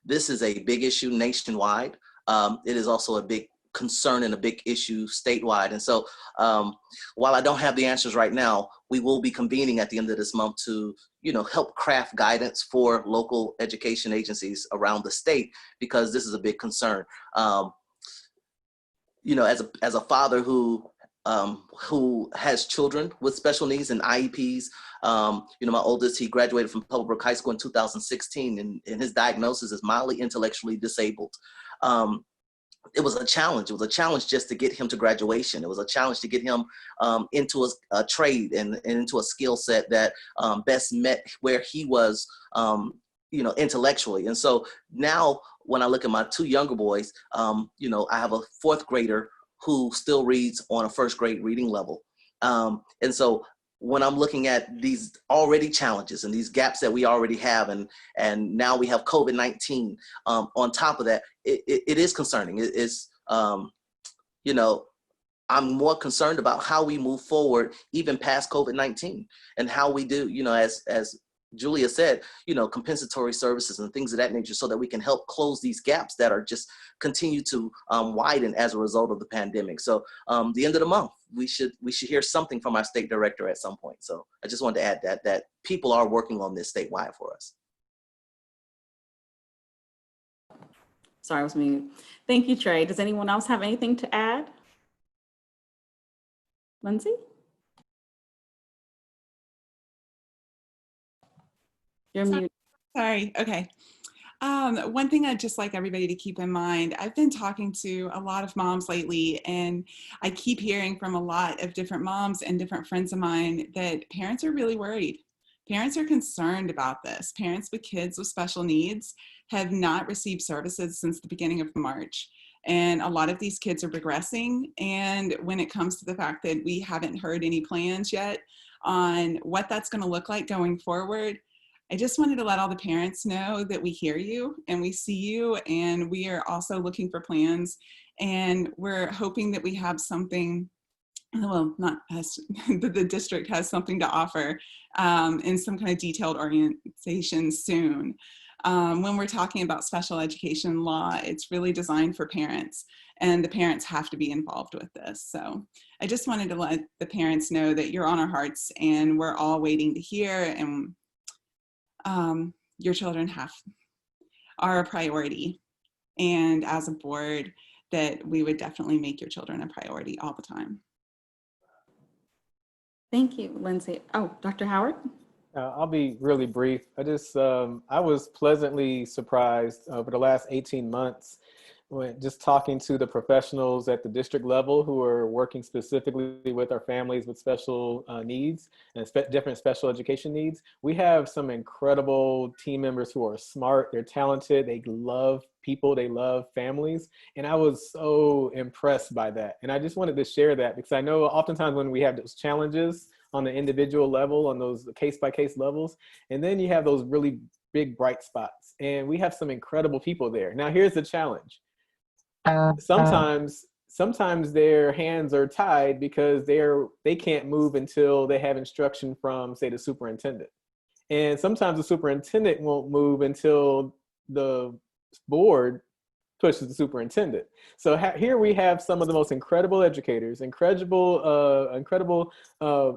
This is a big issue nationwide. It is also a big concern and a big issue statewide. And so while I don't have the answers right now, we will be convening at the end of this month to, help craft guidance for local education agencies around the state, because this is a big concern. As a father who has children with special needs and IEPs. My oldest, he graduated from Pebblebrook High School in 2016, and his diagnosis is mildly intellectually disabled. It was a challenge. It was a challenge just to get him to graduation. It was a challenge to get him into a trade and into a skill set that best met where he was, intellectually. And so now when I look at my two younger boys, I have a fourth grader who still reads on a first grade reading level. And so when I'm looking at these already challenges and these gaps that we already have, and now we have COVID-19 on top of that, it is concerning. I'm more concerned about how we move forward even past COVID-19 and how we do, as Julia said, compensatory services and things of that nature, so that we can help close these gaps that are just continue to widen as a result of the pandemic. So the end of the month, we should hear something from our state director at some point. So I just wanted to add that people are working on this statewide for us. Sorry, I was muted. Thank you, Trey. Does anyone else have anything to add? Lindsay? You're muted. Sorry, okay. One thing I'd just like everybody to keep in mind, I've been talking to a lot of moms lately, and I keep hearing from a lot of different moms and different friends of mine that parents are really worried. Parents are concerned about this. Parents with kids with special needs have not received services since the beginning of March. And a lot of these kids are regressing. And when it comes to the fact that we haven't heard any plans yet on what that's going to look like going forward, I just wanted to let all the parents know that we hear you and we see you, and we are also looking for plans, and we're hoping that we have something, well, not us, the district has something to offer in some kind of detailed orientation soon. When we're talking about special education law, it's really designed for parents, and the parents have to be involved with this. So I just wanted to let the parents know that you're on our hearts, and we're all waiting to hear, and your children are a priority. And as a board, that we would definitely make your children a priority all the time. Thank you, Lindsay. Oh, Dr. Howard? I'll be really brief. I was pleasantly surprised over the last 18 months when just talking to the professionals at the district level who are working specifically with our families with special needs and different special education needs. We have some incredible team members who are smart, they're talented, they love people, they love families. And I was so impressed by that. And I just wanted to share that because I know oftentimes when we have those challenges on the individual level, on those case-by-case levels, and then you have those really big bright spots. And we have some incredible people there. Now here's the challenge. Sometimes their hands are tied because they can't move until they have instruction from, say, the superintendent. And sometimes the superintendent won't move until the board pushes the superintendent. So here we have some of the most incredible educators, incredible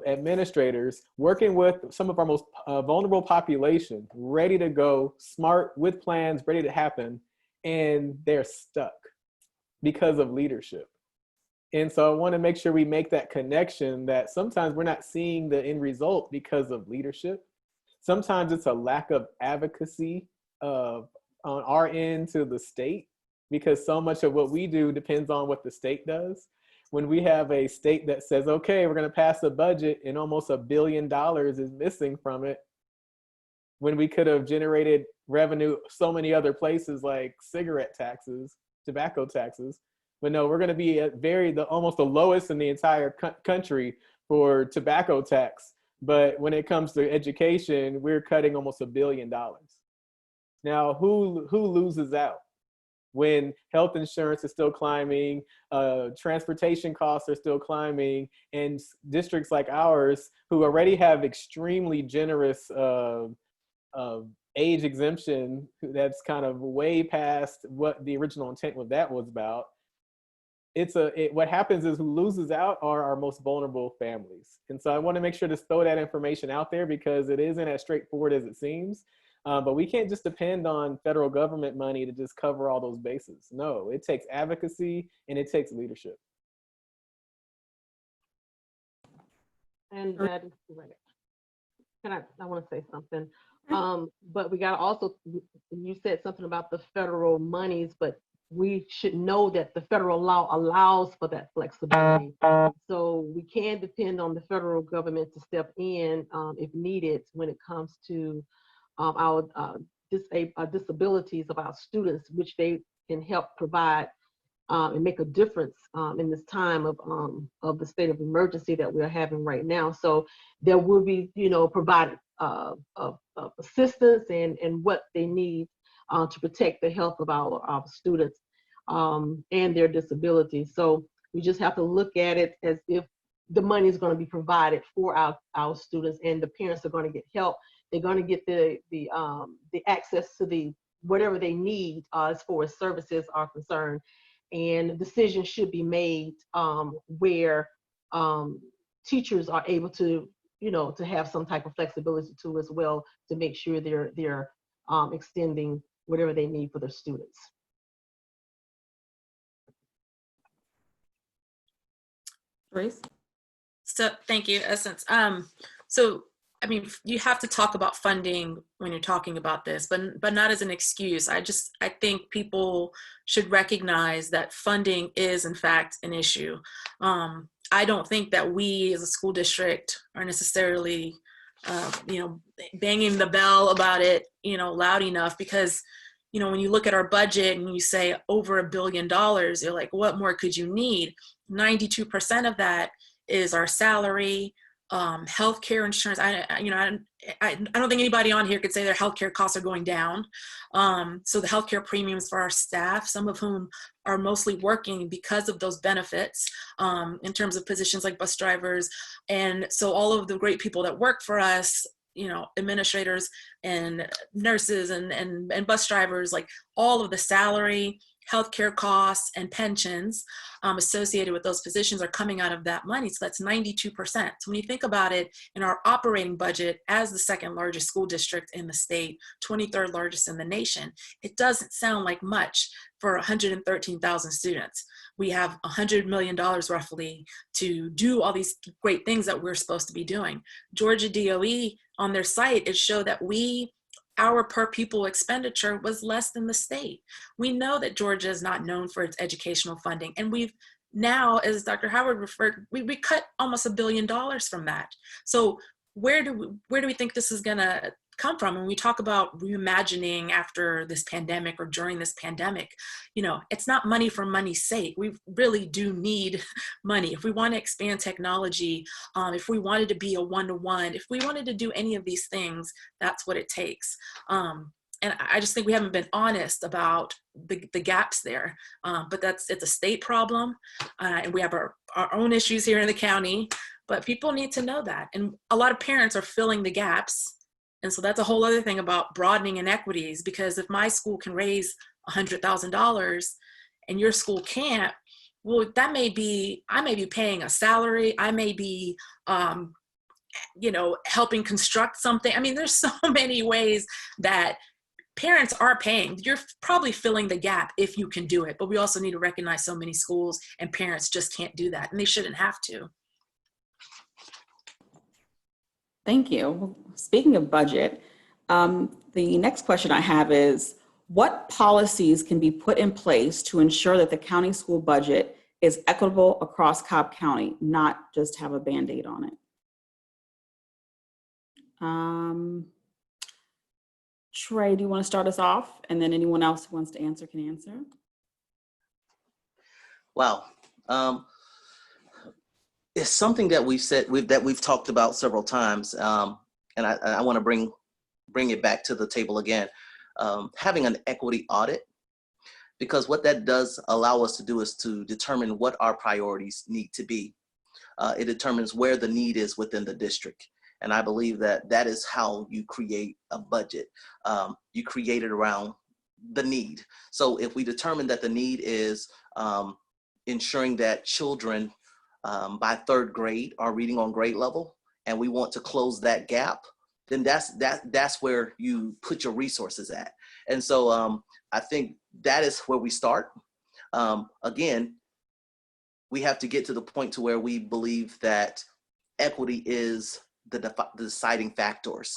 administrators working with some of our most vulnerable population, ready to go, smart, with plans, ready to happen, and they're stuck because of leadership. And so I want to make sure we make that connection that sometimes we're not seeing the end result because of leadership. Sometimes it's a lack of advocacy on our end to the state, because so much of what we do depends on what the state does. When we have a state that says, okay, we're going to pass a budget and almost $1 billion is missing from it, when we could have generated revenue so many other places like cigarette taxes, tobacco taxes. But no, we're going to be at almost the lowest in the entire country for tobacco tax. But when it comes to education, we're cutting almost $1 billion. Now, who loses out? When health insurance is still climbing, transportation costs are still climbing, and districts like ours, who already have extremely generous age exemption, that's kind of way past what the original intent of that was about, what happens is who loses out are our most vulnerable families. And so I want to make sure to throw that information out there because it isn't as straightforward as it seems. But we can't just depend on federal government money to just cover all those bases. No, it takes advocacy and it takes leadership. And that is correct. I want to say something. But we got to also, you said something about the federal monies, but we should know that the federal law allows for that flexibility. So we can depend on the federal government to step in if needed when it comes to our disabilities of our students, which they can help provide and make a difference in this time of the state of emergency that we're having right now. So there will be, provided assistance and what they need to protect the health of our students and their disabilities. So we just have to look at it as if the money is going to be provided for our students, and the parents are going to get help. They're going to get the access to the whatever they need as far as services are concerned. And decisions should be made where teachers are able to, to have some type of flexibility too as well, to make sure they're extending whatever they need for their students. Charisse? So thank you, Essence. So I mean, you have to talk about funding when you're talking about this, but not as an excuse. I think people should recognize that funding is in fact an issue. I don't think that we as a school district are necessarily, banging the bell about it, loud enough, because, when you look at our budget and you say over $1 billion, you're like, what more could you need? 92% of that is our salary, healthcare insurance. I don't think anybody on here could say their healthcare costs are going down. So the healthcare premiums for our staff, some of whom are mostly working because of those benefits, in terms of positions like bus drivers. And so all of the great people that work for us, administrators and nurses and bus drivers, like all of the salary, healthcare costs and pensions associated with those positions are coming out of that money. So that's 92%. So when you think about it, in our operating budget as the second largest school district in the state, 23rd largest in the nation, it doesn't sound like much for 113,000 students. We have $100 million roughly to do all these great things that we're supposed to be doing. Georgia DOE on their site, it showed that our per pupil expenditure was less than the state. We know that Georgia is not known for its educational funding. And we've now, as Dr. Howard referred, we cut almost $1 billion from that. So where do we think this is gonna come from? When we talk about reimagining after this pandemic or during this pandemic, it's not money for money's sake. We really do need money. If we want to expand technology, if we wanted to be a one-to-one, if we wanted to do any of these things, that's what it takes. And I just think we haven't been honest about the gaps there. But it's a state problem, and we have our own issues here in the county, but people need to know that. And a lot of parents are filling the gaps. And so that's a whole other thing about broadening inequities, because if my school can raise $100,000 and your school can't, well, I may be paying a salary. I may be, helping construct something. I mean, there's so many ways that parents are paying. You're probably filling the gap if you can do it, but we also need to recognize so many schools and parents just can't do that, and they shouldn't have to. Thank you. Well, speaking of budget, the next question I have is, what policies can be put in place to ensure that the county school budget is equitable across Cobb County, not just have a Band-Aid on it? Trey, do you want to start us off? And then anyone else who wants to answer can answer. Wow. It's something that we've talked about several times, and I want to bring it back to the table again. Having an equity audit, because what that does allow us to do is to determine what our priorities need to be. It determines where the need is within the district. And I believe that is how you create a budget. You create it around the need. So if we determine that the need is ensuring that children by third grade are reading on grade level, and we want to close that gap, then that's where you put your resources at. And so I think that is where we start. Again, we have to get to the point to where we believe that equity is the deciding factors.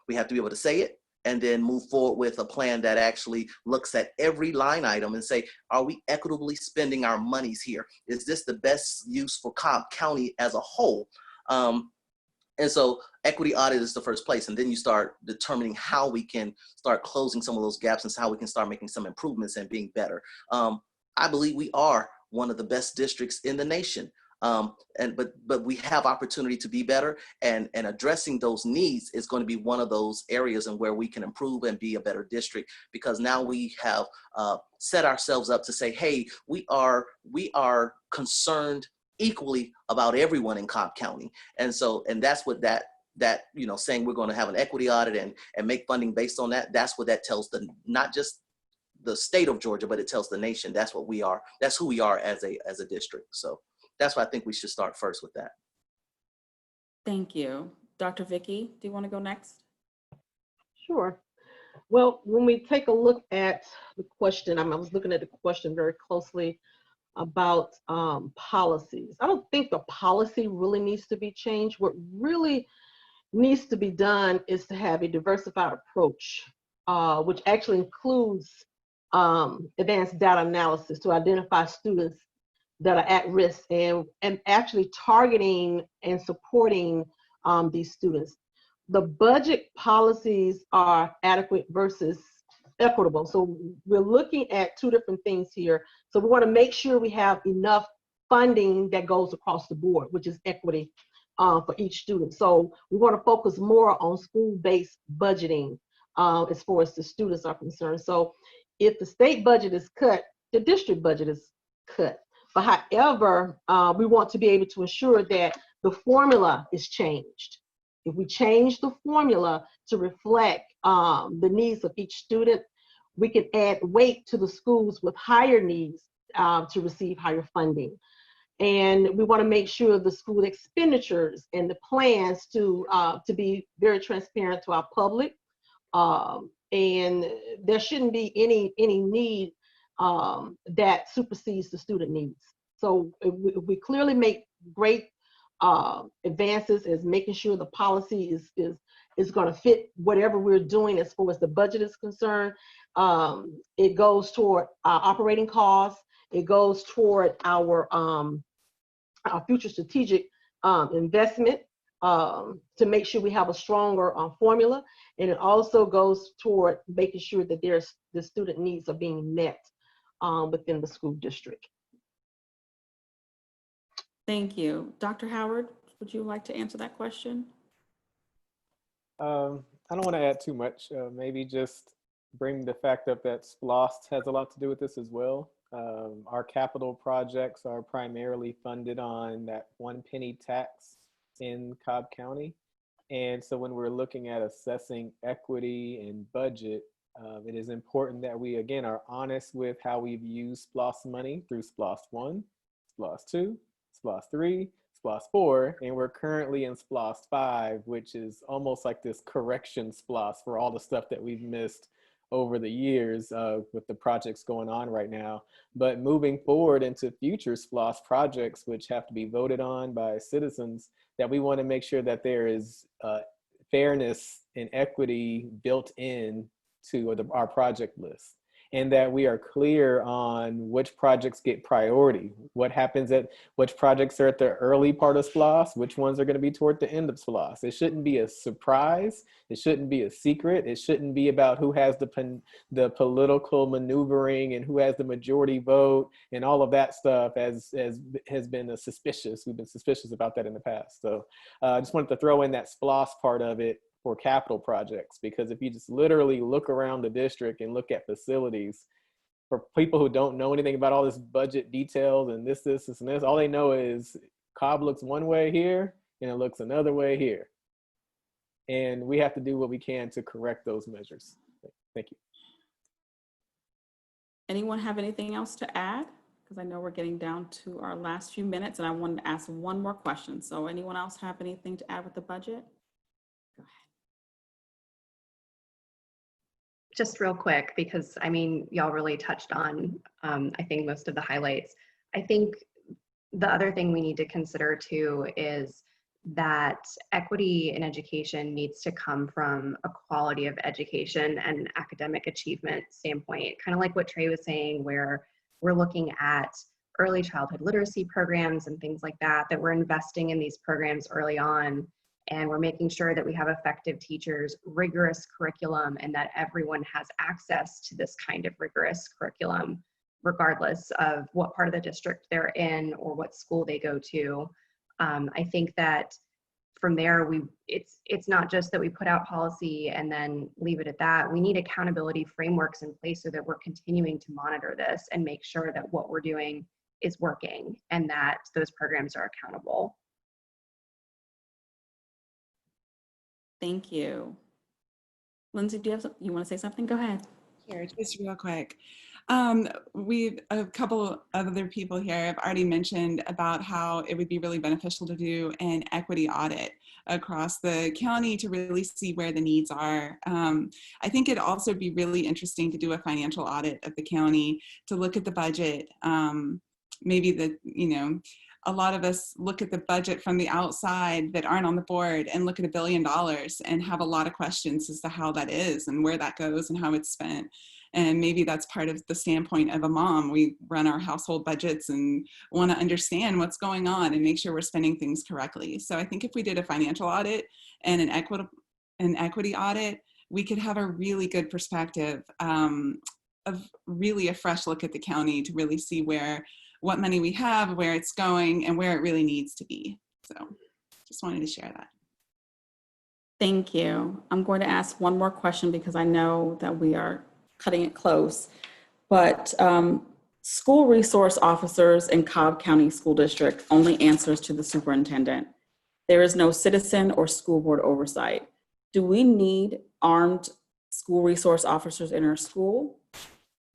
We have to be able to say it and then move forward with a plan that actually looks at every line item and say, are we equitably spending our monies here? Is this the best use for Cobb County as a whole? And so equity audit is the first place. And then you start determining how we can start closing some of those gaps and how we can start making some improvements and being better. I believe we are one of the best districts in the nation. But we have opportunity to be better, and addressing those needs is going to be one of those areas in where we can improve and be a better district, because now we have set ourselves up to say, hey, we are concerned equally about everyone in Cobb County. And so, and that's what that saying we're going to have an equity audit and make funding based on that, that's what that tells not just the state of Georgia, but it tells the nation that's what we are. That's who we are as a district. So that's why I think we should start first with that. Thank you. Dr. Vickie, do you want to go next? Sure. Well, when we take a look at the question, I was looking at the question very closely about policies. I don't think the policy really needs to be changed. What really needs to be done is to have a diversified approach, which actually includes advanced data analysis to identify students that are at risk and actually targeting and supporting these students. The budget policies are adequate versus equitable. So we're looking at two different things here. So we want to make sure we have enough funding that goes across the board, which is equity for each student. So we want to focus more on school-based budgeting as far as the students are concerned. So if the state budget is cut, the district budget is cut. But however, we want to be able to ensure that the formula is changed. If we change the formula to reflect the needs of each student, we can add weight to the schools with higher needs to receive higher funding. And we want to make sure the school expenditures and the plans to be very transparent to our public. And there shouldn't be any need that supersedes the student needs. So if we clearly make great advances as making sure the policy is going to fit whatever we're doing as far as the budget is concerned. It goes toward our operating costs. It goes toward our future strategic investment to make sure we have a stronger formula. And it also goes toward making sure that the student needs are being met within the school district. Thank you. Dr. Howard, would you like to answer that question? I don't want to add too much. Maybe just bring the fact up that SPLOST has a lot to do with this as well. Our capital projects are primarily funded on that 1 penny tax in Cobb County. And so when we're looking at assessing equity and budget, it is important that we, again, are honest with how we've used SPLOST money through SPLOST 1, SPLOST 2, SPLOST 3, SPLOST 4, and we're currently in SPLOST 5, which is almost like this correction SPLOST for all the stuff that we've missed over the years with the projects going on right now. But moving forward into future SPLOST projects, which have to be voted on by citizens, that we want to make sure that there is fairness and equity built in to our project list, and that we are clear on which projects get priority, what happens which projects are at the early part of SPLOST, which ones are going to be toward the end of SPLOST. It shouldn't be a surprise. It shouldn't be a secret. It shouldn't be about who has the political maneuvering and who has the majority vote and all of that stuff as has been suspicious. We've been suspicious about that in the past. So I just wanted to throw in that SPLOST part of it for capital projects, because if you just literally look around the district and look at facilities, for people who don't know anything about all this budget details and this, and this, all they know is Cobb looks one way here and it looks another way here. And we have to do what we can to correct those measures. Thank you. Anyone have anything else to add? because I know we're getting down to our last few minutes and I wanted to ask one more question. So anyone else have anything to add with the budget? Go ahead. Just real quick, because I mean, y'all really touched on, I think, most of the highlights. I think the other thing we need to consider too is that equity in education needs to come from a quality of education and academic achievement standpoint, kind of like what Tre was saying, where we're looking at early childhood literacy programs and things like that, that we're investing in these programs early on, and we're making sure that we have effective teachers, rigorous curriculum, and that everyone has access to this kind of rigorous curriculum, regardless of what part of the district they're in or what school they go to. I think that from there, it's not just that we put out policy and then leave it at that. We need accountability frameworks in place so that we're continuing to monitor this and make sure that what we're doing is working and that those programs are accountable. Thank you. Lindsay, you want to say something? Go ahead. Sure, just real quick. We've a couple of other people here have already mentioned about how it would be really beneficial to do an equity audit across the county to really see where the needs are. I think it'd also be really interesting to do a financial audit of the county to look at the budget. Maybe a lot of us look at the budget from the outside that aren't on the board and look at $1 billion and have a lot of questions as to how that is and where that goes and how it's spent. And maybe that's part of the standpoint of a mom. We run our household budgets and want to understand what's going on and make sure we're spending things correctly. So I think if we did a financial audit and an equity audit, we could have a really good perspective of really a fresh look at the county to really see what money we have, where it's going, and where it really needs to be. So just wanted to share that. Thank you. I'm going to ask one more question because I know that we are cutting it close, but school resource officers in Cobb County School District only answers to the superintendent. There is no citizen or school board oversight. Do we need armed school resource officers in our school?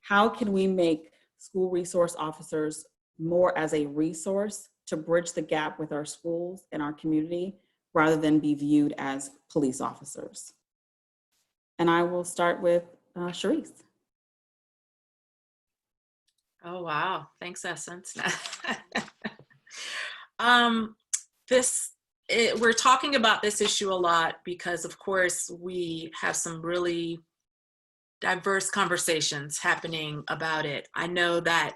How can we make school resource officers more as a resource to bridge the gap with our schools and our community rather than be viewed as police officers? And I will start with Charisse. Oh, wow. Thanks, Essence. We're talking about this issue a lot because, of course, we have some really diverse conversations happening about it. I know that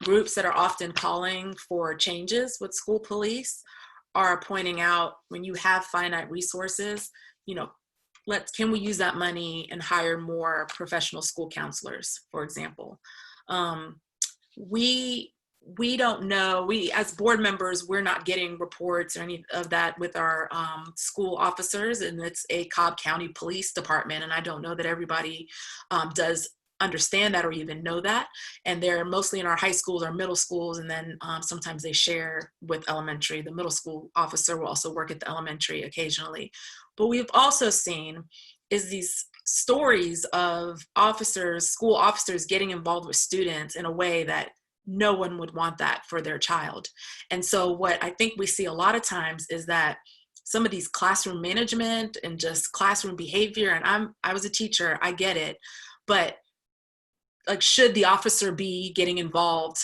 groups that are often calling for changes with school police are pointing out when you have finite resources, can we use that money and hire more professional school counselors, for example? We don't know, as board members, we're not getting reports or any of that with our school officers, and it's a Cobb County Police Department, and I don't know that everybody does understand that or even know that. And they're mostly in our high schools or middle schools, and then sometimes they share with elementary. The middle school officer will also work at the elementary occasionally. But we've also seen is these stories of school officers getting involved with students in a way that no one would want that for their child. And so what I think we see a lot of times is that some of these classroom management and just classroom behavior, and I was a teacher, I get it, but should the officer be getting involved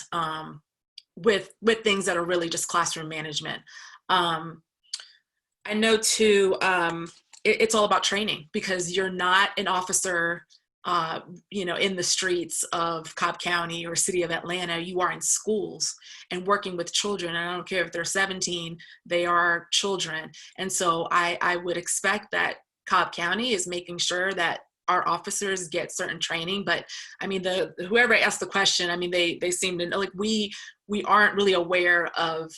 with things that are really just classroom management? I know too, it's all about training because you're not an officer, in the streets of Cobb County or city of Atlanta. You are in schools and working with children. And I don't care if they're 17, they are children. And so I would expect that Cobb County is making sure that our officers get certain training. But I mean, whoever asked the question, I mean, they seem to know, we aren't really aware of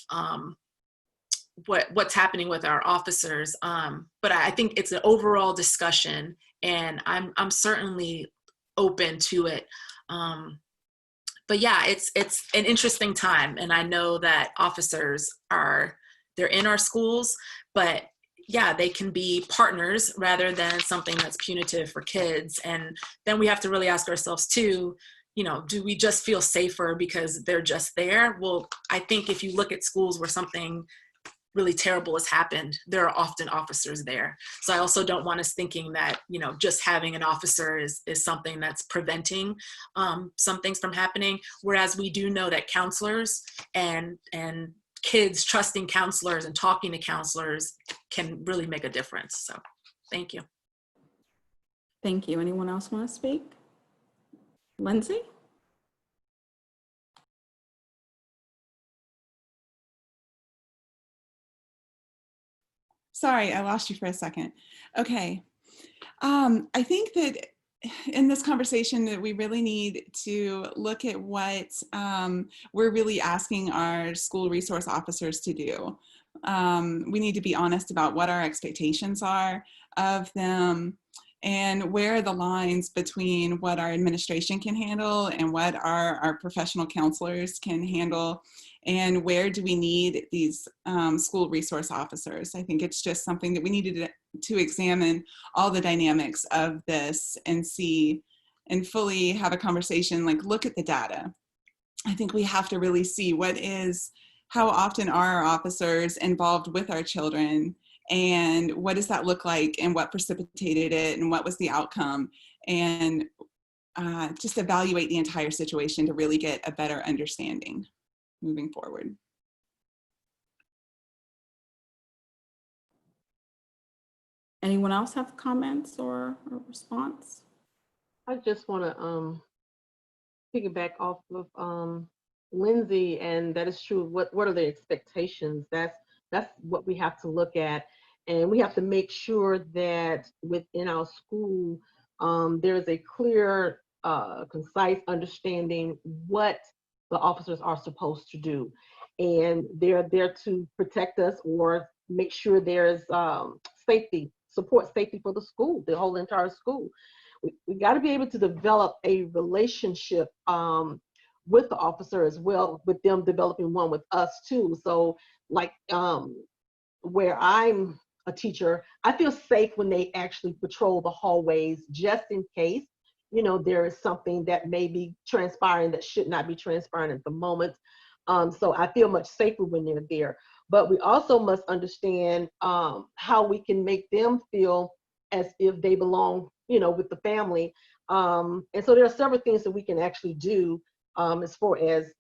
what's happening with our officers. But I think it's an overall discussion, and I'm certainly open to it. But yeah, it's an interesting time, and I know that officers they're in our schools, but yeah, they can be partners rather than something that's punitive for kids. And then we have to really ask ourselves too, you know, do we just feel safer because they're just there? Well, I think if you look at schools where something really terrible has happened, there are often officers there. So I also don't want us thinking that, you know, just having an officer is something that's preventing some things from happening. Whereas we do know that counselors and kids trusting counselors and talking to counselors can really make a difference. So thank you. Thank you. Anyone else want to speak? Lindsay? Sorry, I lost you for a second. Okay. I think that in this conversation that we really need to look at what we're really asking our school resource officers to do. We need to be honest about what our expectations are of them and where are the lines between what our administration can handle and what our professional counselors can handle, and where do we need these school resource officers. I think it's just something that we needed to examine all the dynamics of this and see and fully have a conversation, like look at the data. I think we have to really see how often are our officers involved with our children, and what does that look like, and what precipitated it, and what was the outcome, and just evaluate the entire situation to really get a better understanding moving forward. Anyone else have comments or response? I just want to piggyback off of Lindsay, and that is true. What are the expectations? That's what we have to look at, and we have to make sure that within our school there is a clear, concise understanding what the officers are supposed to do, and they're there to protect us or make sure there's safety, support safety for the school, the whole entire school. We got to be able to develop a relationship with the officer as well, with them developing one with us too. So like where I'm a teacher, I feel safe when they actually patrol the hallways, just in case, you know, there is something that may be transpiring that should not be transpiring at the moment. So I feel much safer when they're there. But we also must understand how we can make them feel as if they belong, you know, with the family. And so there are several things that we can actually do as far as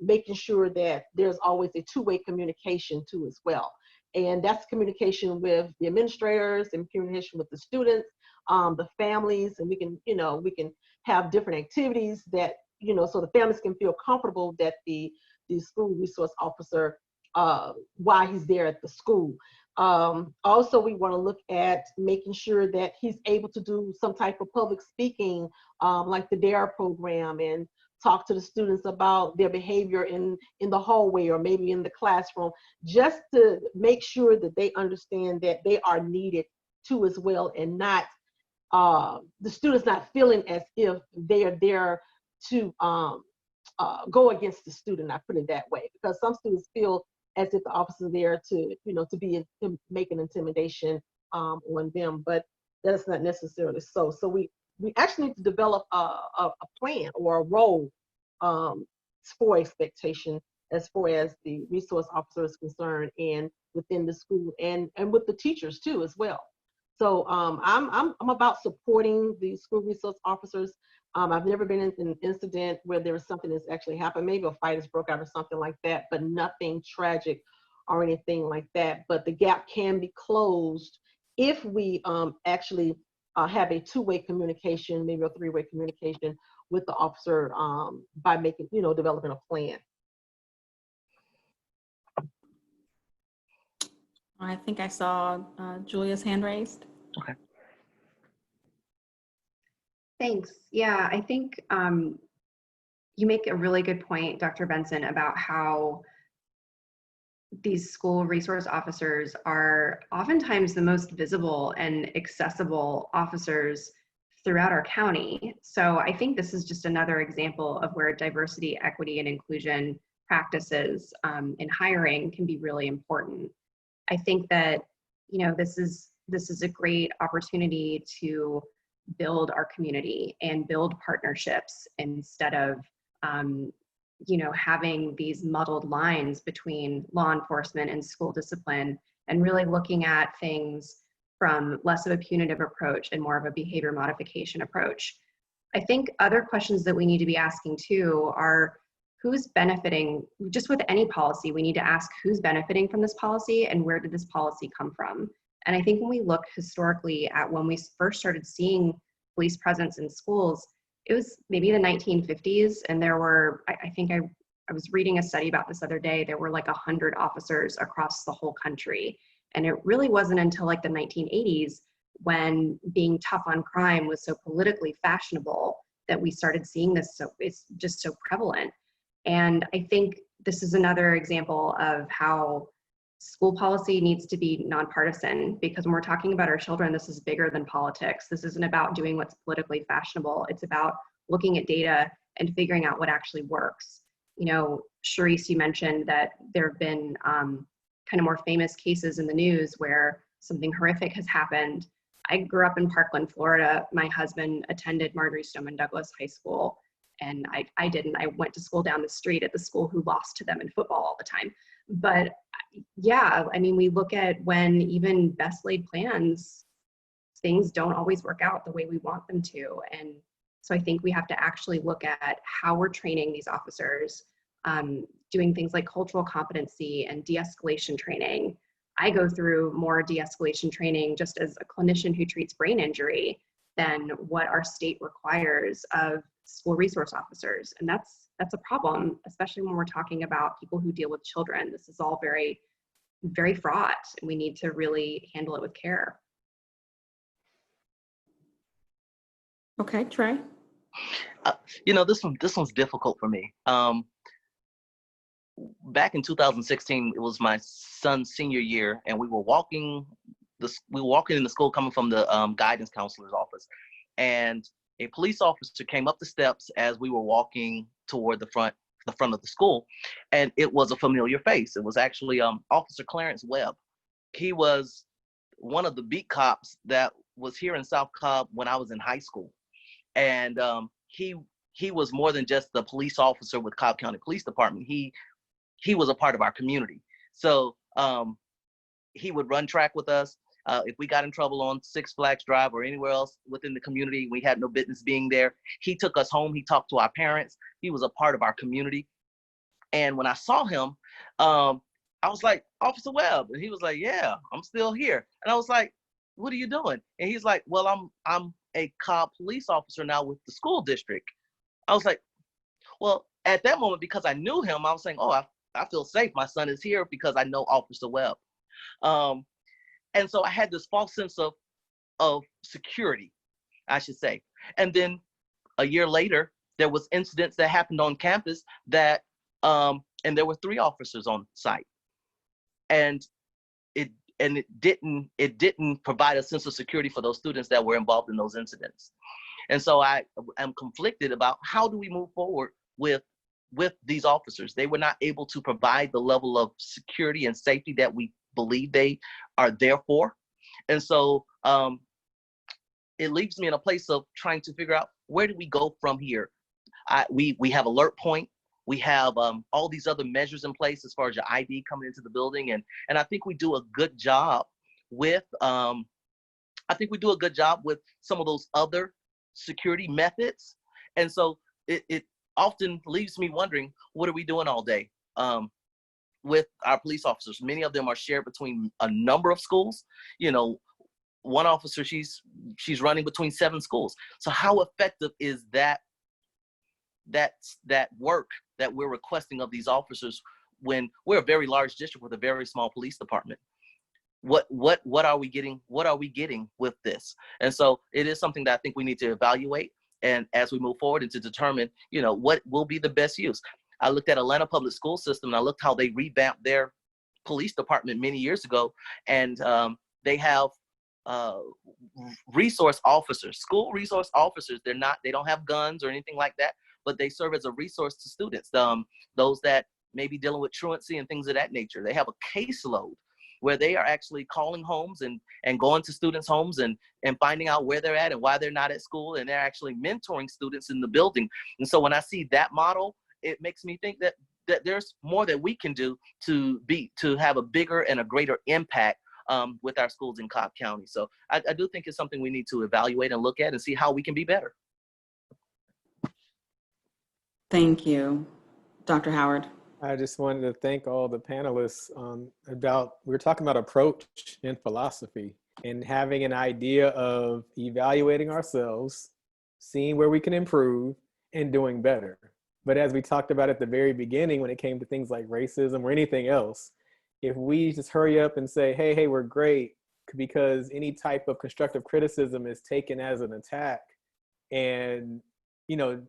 making sure that there's always a two-way communication too as well. And that's communication with the administrators and communication with the students, the families, and we can, you know, we can have different activities that, you know, so the families can feel comfortable that the school resource officer, while he's there at the school. Also, we want to look at making sure that he's able to do some type of public speaking, like the DARE program, and talk to the students about their behavior in the hallway or maybe in the classroom, just to make sure that they understand that they are needed too as well, and not the students not feeling as if they are there to go against the student. I put it that way, because some students feel as if the officer is there to, you know, to be make an intimidation on them, but that's not necessarily so. So we actually need to develop a plan or a role for expectation as far as the resource officer is concerned, and within the school and with the teachers too as well. So I'm about supporting the school resource officers. I've never been in an incident where there was something that's actually happened. Maybe a fight has broke out or something like that, but nothing tragic or anything like that. But the gap can be closed if we actually have a two-way communication, maybe a three-way communication with the officer by making, you know, developing a plan. I think I saw Julia's hand raised. Okay. Thanks. Yeah, I think you make a really good point, Dr. Benson, about how these school resource officers are oftentimes the most visible and accessible officers throughout our county. So I think this is just another example of where diversity, equity, and inclusion practices in hiring can be really important. I think that, you know, this is a great opportunity to build our community and build partnerships instead of, having these muddled lines between law enforcement and school discipline, and really looking at things from less of a punitive approach and more of a behavior modification approach. I think other questions that we need to be asking too are, who's benefiting? Just with any policy, we need to ask who's benefiting from this policy and where did this policy come from? And I think when we look historically at when we first started seeing police presence in schools, it was maybe the 1950s, and there were, I was reading a study about this other day, there were like 100 officers across the whole country. And it really wasn't until like the 1980s, when being tough on crime was so politically fashionable, that we started seeing this. So it's just so prevalent. And I think this is another example of how school policy needs to be nonpartisan, because when we're talking about our children, this is bigger than politics. This isn't about doing what's politically fashionable. It's about looking at data and figuring out what actually works. Charisse, you mentioned that there have been kind of more famous cases in the news where something horrific has happened. I grew up in Parkland, Florida. My husband attended Marjorie Stoneman Douglas High School, and I didn't. I went to school down the street at the school who lost to them in football all the time. But yeah, we look at when even best laid plans, things don't always work out the way we want them to. And so I think we have to actually look at how we're training these officers, doing things like cultural competency and de-escalation training. I go through more de-escalation training just as a clinician who treats brain injury than what our state requires of school resource officers. And that's a problem, especially when we're talking about people who deal with children. This is all very, very fraught, and we need to really handle it with care. Okay, Trey. This one's difficult for me. Back in 2016, it was my son's senior year, and we were walking in the school coming from the guidance counselor's office, and a police officer came up the steps as we were walking toward the front of the school, and it was a familiar face. It was actually Officer Clarence Webb. He was one of the beat cops that was here in South Cobb when I was in high school, and he was more than just the police officer with Cobb County Police Department. He was a part of our community. So he would run track with us. If we got in trouble on Six Flags Drive or anywhere else within the community, we had no business being there. He took us home. He talked to our parents. He was a part of our community. And when I saw him, I was like, Officer Webb. And he was like, yeah, I'm still here. And I was like, what are you doing? And he's like, well, I'm a Cobb police officer now with the school district. I was like, well, at that moment, because I knew him, I was saying, oh, I feel safe. My son is here because I know Officer Webb. And so I had this false sense of security, I should say. And then a year later, there was incidents that happened on campus that, and there were 3 officers on site. And it didn't provide a sense of security for those students that were involved in those incidents. And so I am conflicted about how do we move forward with these officers. They were not able to provide the level of security and safety that we believe they are there for. And so it leaves me in a place of trying to figure out, where do we go from here? We have alert point. We have all these other measures in place as far as your ID coming into the building. And I think we do a good job with, some of those other security methods. And so it often leaves me wondering, what are we doing all day with our police officers? Many of them are shared between a number of schools. One officer, she's running between 7 schools. So how effective is that work that we're requesting of these officers when we're a very large district with a very small police department? What are we getting? What are we getting with this? And so it is something that I think we need to evaluate, and as we move forward, and to determine, what will be the best use. I looked at Atlanta public school system, and I looked how they revamped their police department many years ago, and they have resource officers, school resource officers. They don't have guns or anything like that, but they serve as a resource to students, those that may be dealing with truancy and things of that nature. They have a caseload. where they are actually calling homes and going to students' homes and finding out where they're at and why they're not at school, and they're actually mentoring students in the building. And so when I see that model, it makes me think that there's more that we can do to have a bigger and a greater impact with our schools in Cobb County. So I do think it's something we need to evaluate and look at and see how we can be better. Thank you, Dr. Howard. I just wanted to thank all the panelists we were talking about approach and philosophy and having an idea of evaluating ourselves, seeing where we can improve, and doing better. But as we talked about at the very beginning, when it came to things like racism or anything else, if we just hurry up and say, hey, we're great, because any type of constructive criticism is taken as an attack, and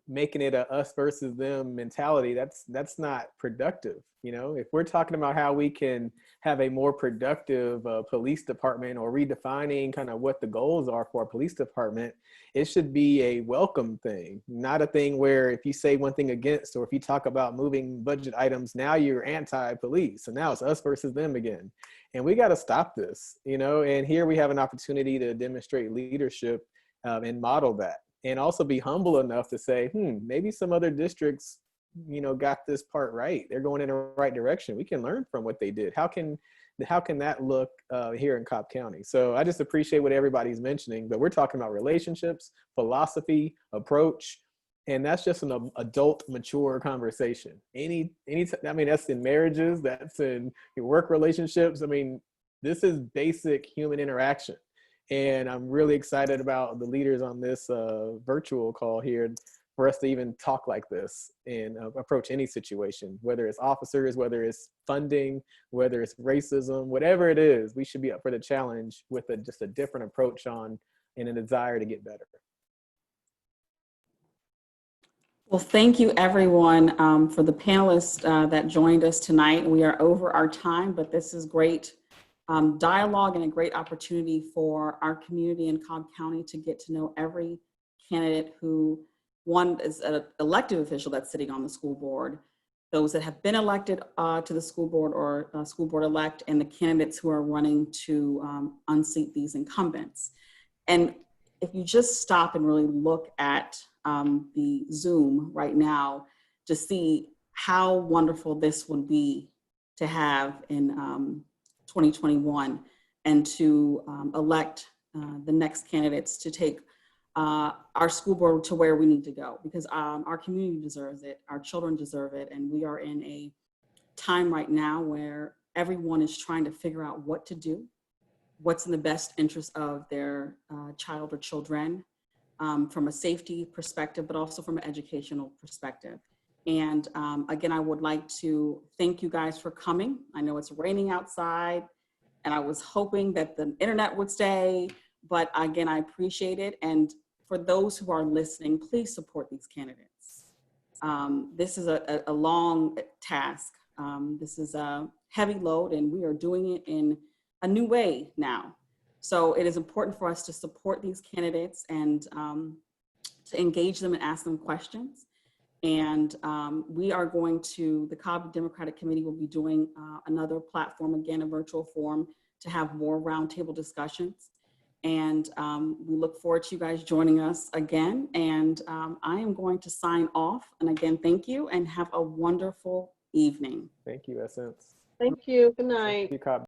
making it a us versus them mentality, that's not productive. If we're talking about how we can have a more productive police department, or redefining kind of what the goals are for a police department, it should be a welcome thing, not a thing where if you say one thing against, or if you talk about moving budget items, now you're anti-police. So now it's us versus them again. And we got to stop this, and here we have an opportunity to demonstrate leadership and model that. And also be humble enough to say, maybe some other districts, got this part right. They're going in the right direction. We can learn from what they did. How can that look here in Cobb County? So I just appreciate what everybody's mentioning, but we're talking about relationships, philosophy, approach, and that's just an adult, mature conversation. That's in marriages, that's in your work relationships. This is basic human interaction. And I'm really excited about the leaders on this virtual call here for us to even talk like this and approach any situation, whether it's officers, whether it's funding, whether it's racism, whatever it is, we should be up for the challenge with just a different approach and a desire to get better. Well, thank you everyone for the panelists that joined us tonight. We are over our time, but this is great dialogue and a great opportunity for our community in Cobb County to get to know every candidate who, one is an elected official that's sitting on the school board, those that have been elected to the school board or school board elect, and the candidates who are running to unseat these incumbents. And if you just stop and really look at the Zoom right now to see how wonderful this would be to have in 2021, and to elect the next candidates to take our school board to where we need to go, because our community deserves it, our children deserve it, and we are in a time right now where everyone is trying to figure out what to do, what's in the best interest of their child or children, from a safety perspective, but also from an educational perspective. And again, I would like to thank you guys for coming. I know it's raining outside, and I was hoping that the internet would stay, but again, I appreciate it. And for those who are listening, please support these candidates. This is a long task. This is a heavy load, and we are doing it in a new way now. So it is important for us to support these candidates and to engage them and ask them questions. And we are going to, the Cobb Democratic Committee will be doing another platform, again, a virtual forum, to have more roundtable discussions. And we look forward to you guys joining us again. And I am going to sign off. And again, thank you and have a wonderful evening. Thank you, Essence. Thank you. Good night. Thank you, Cobb.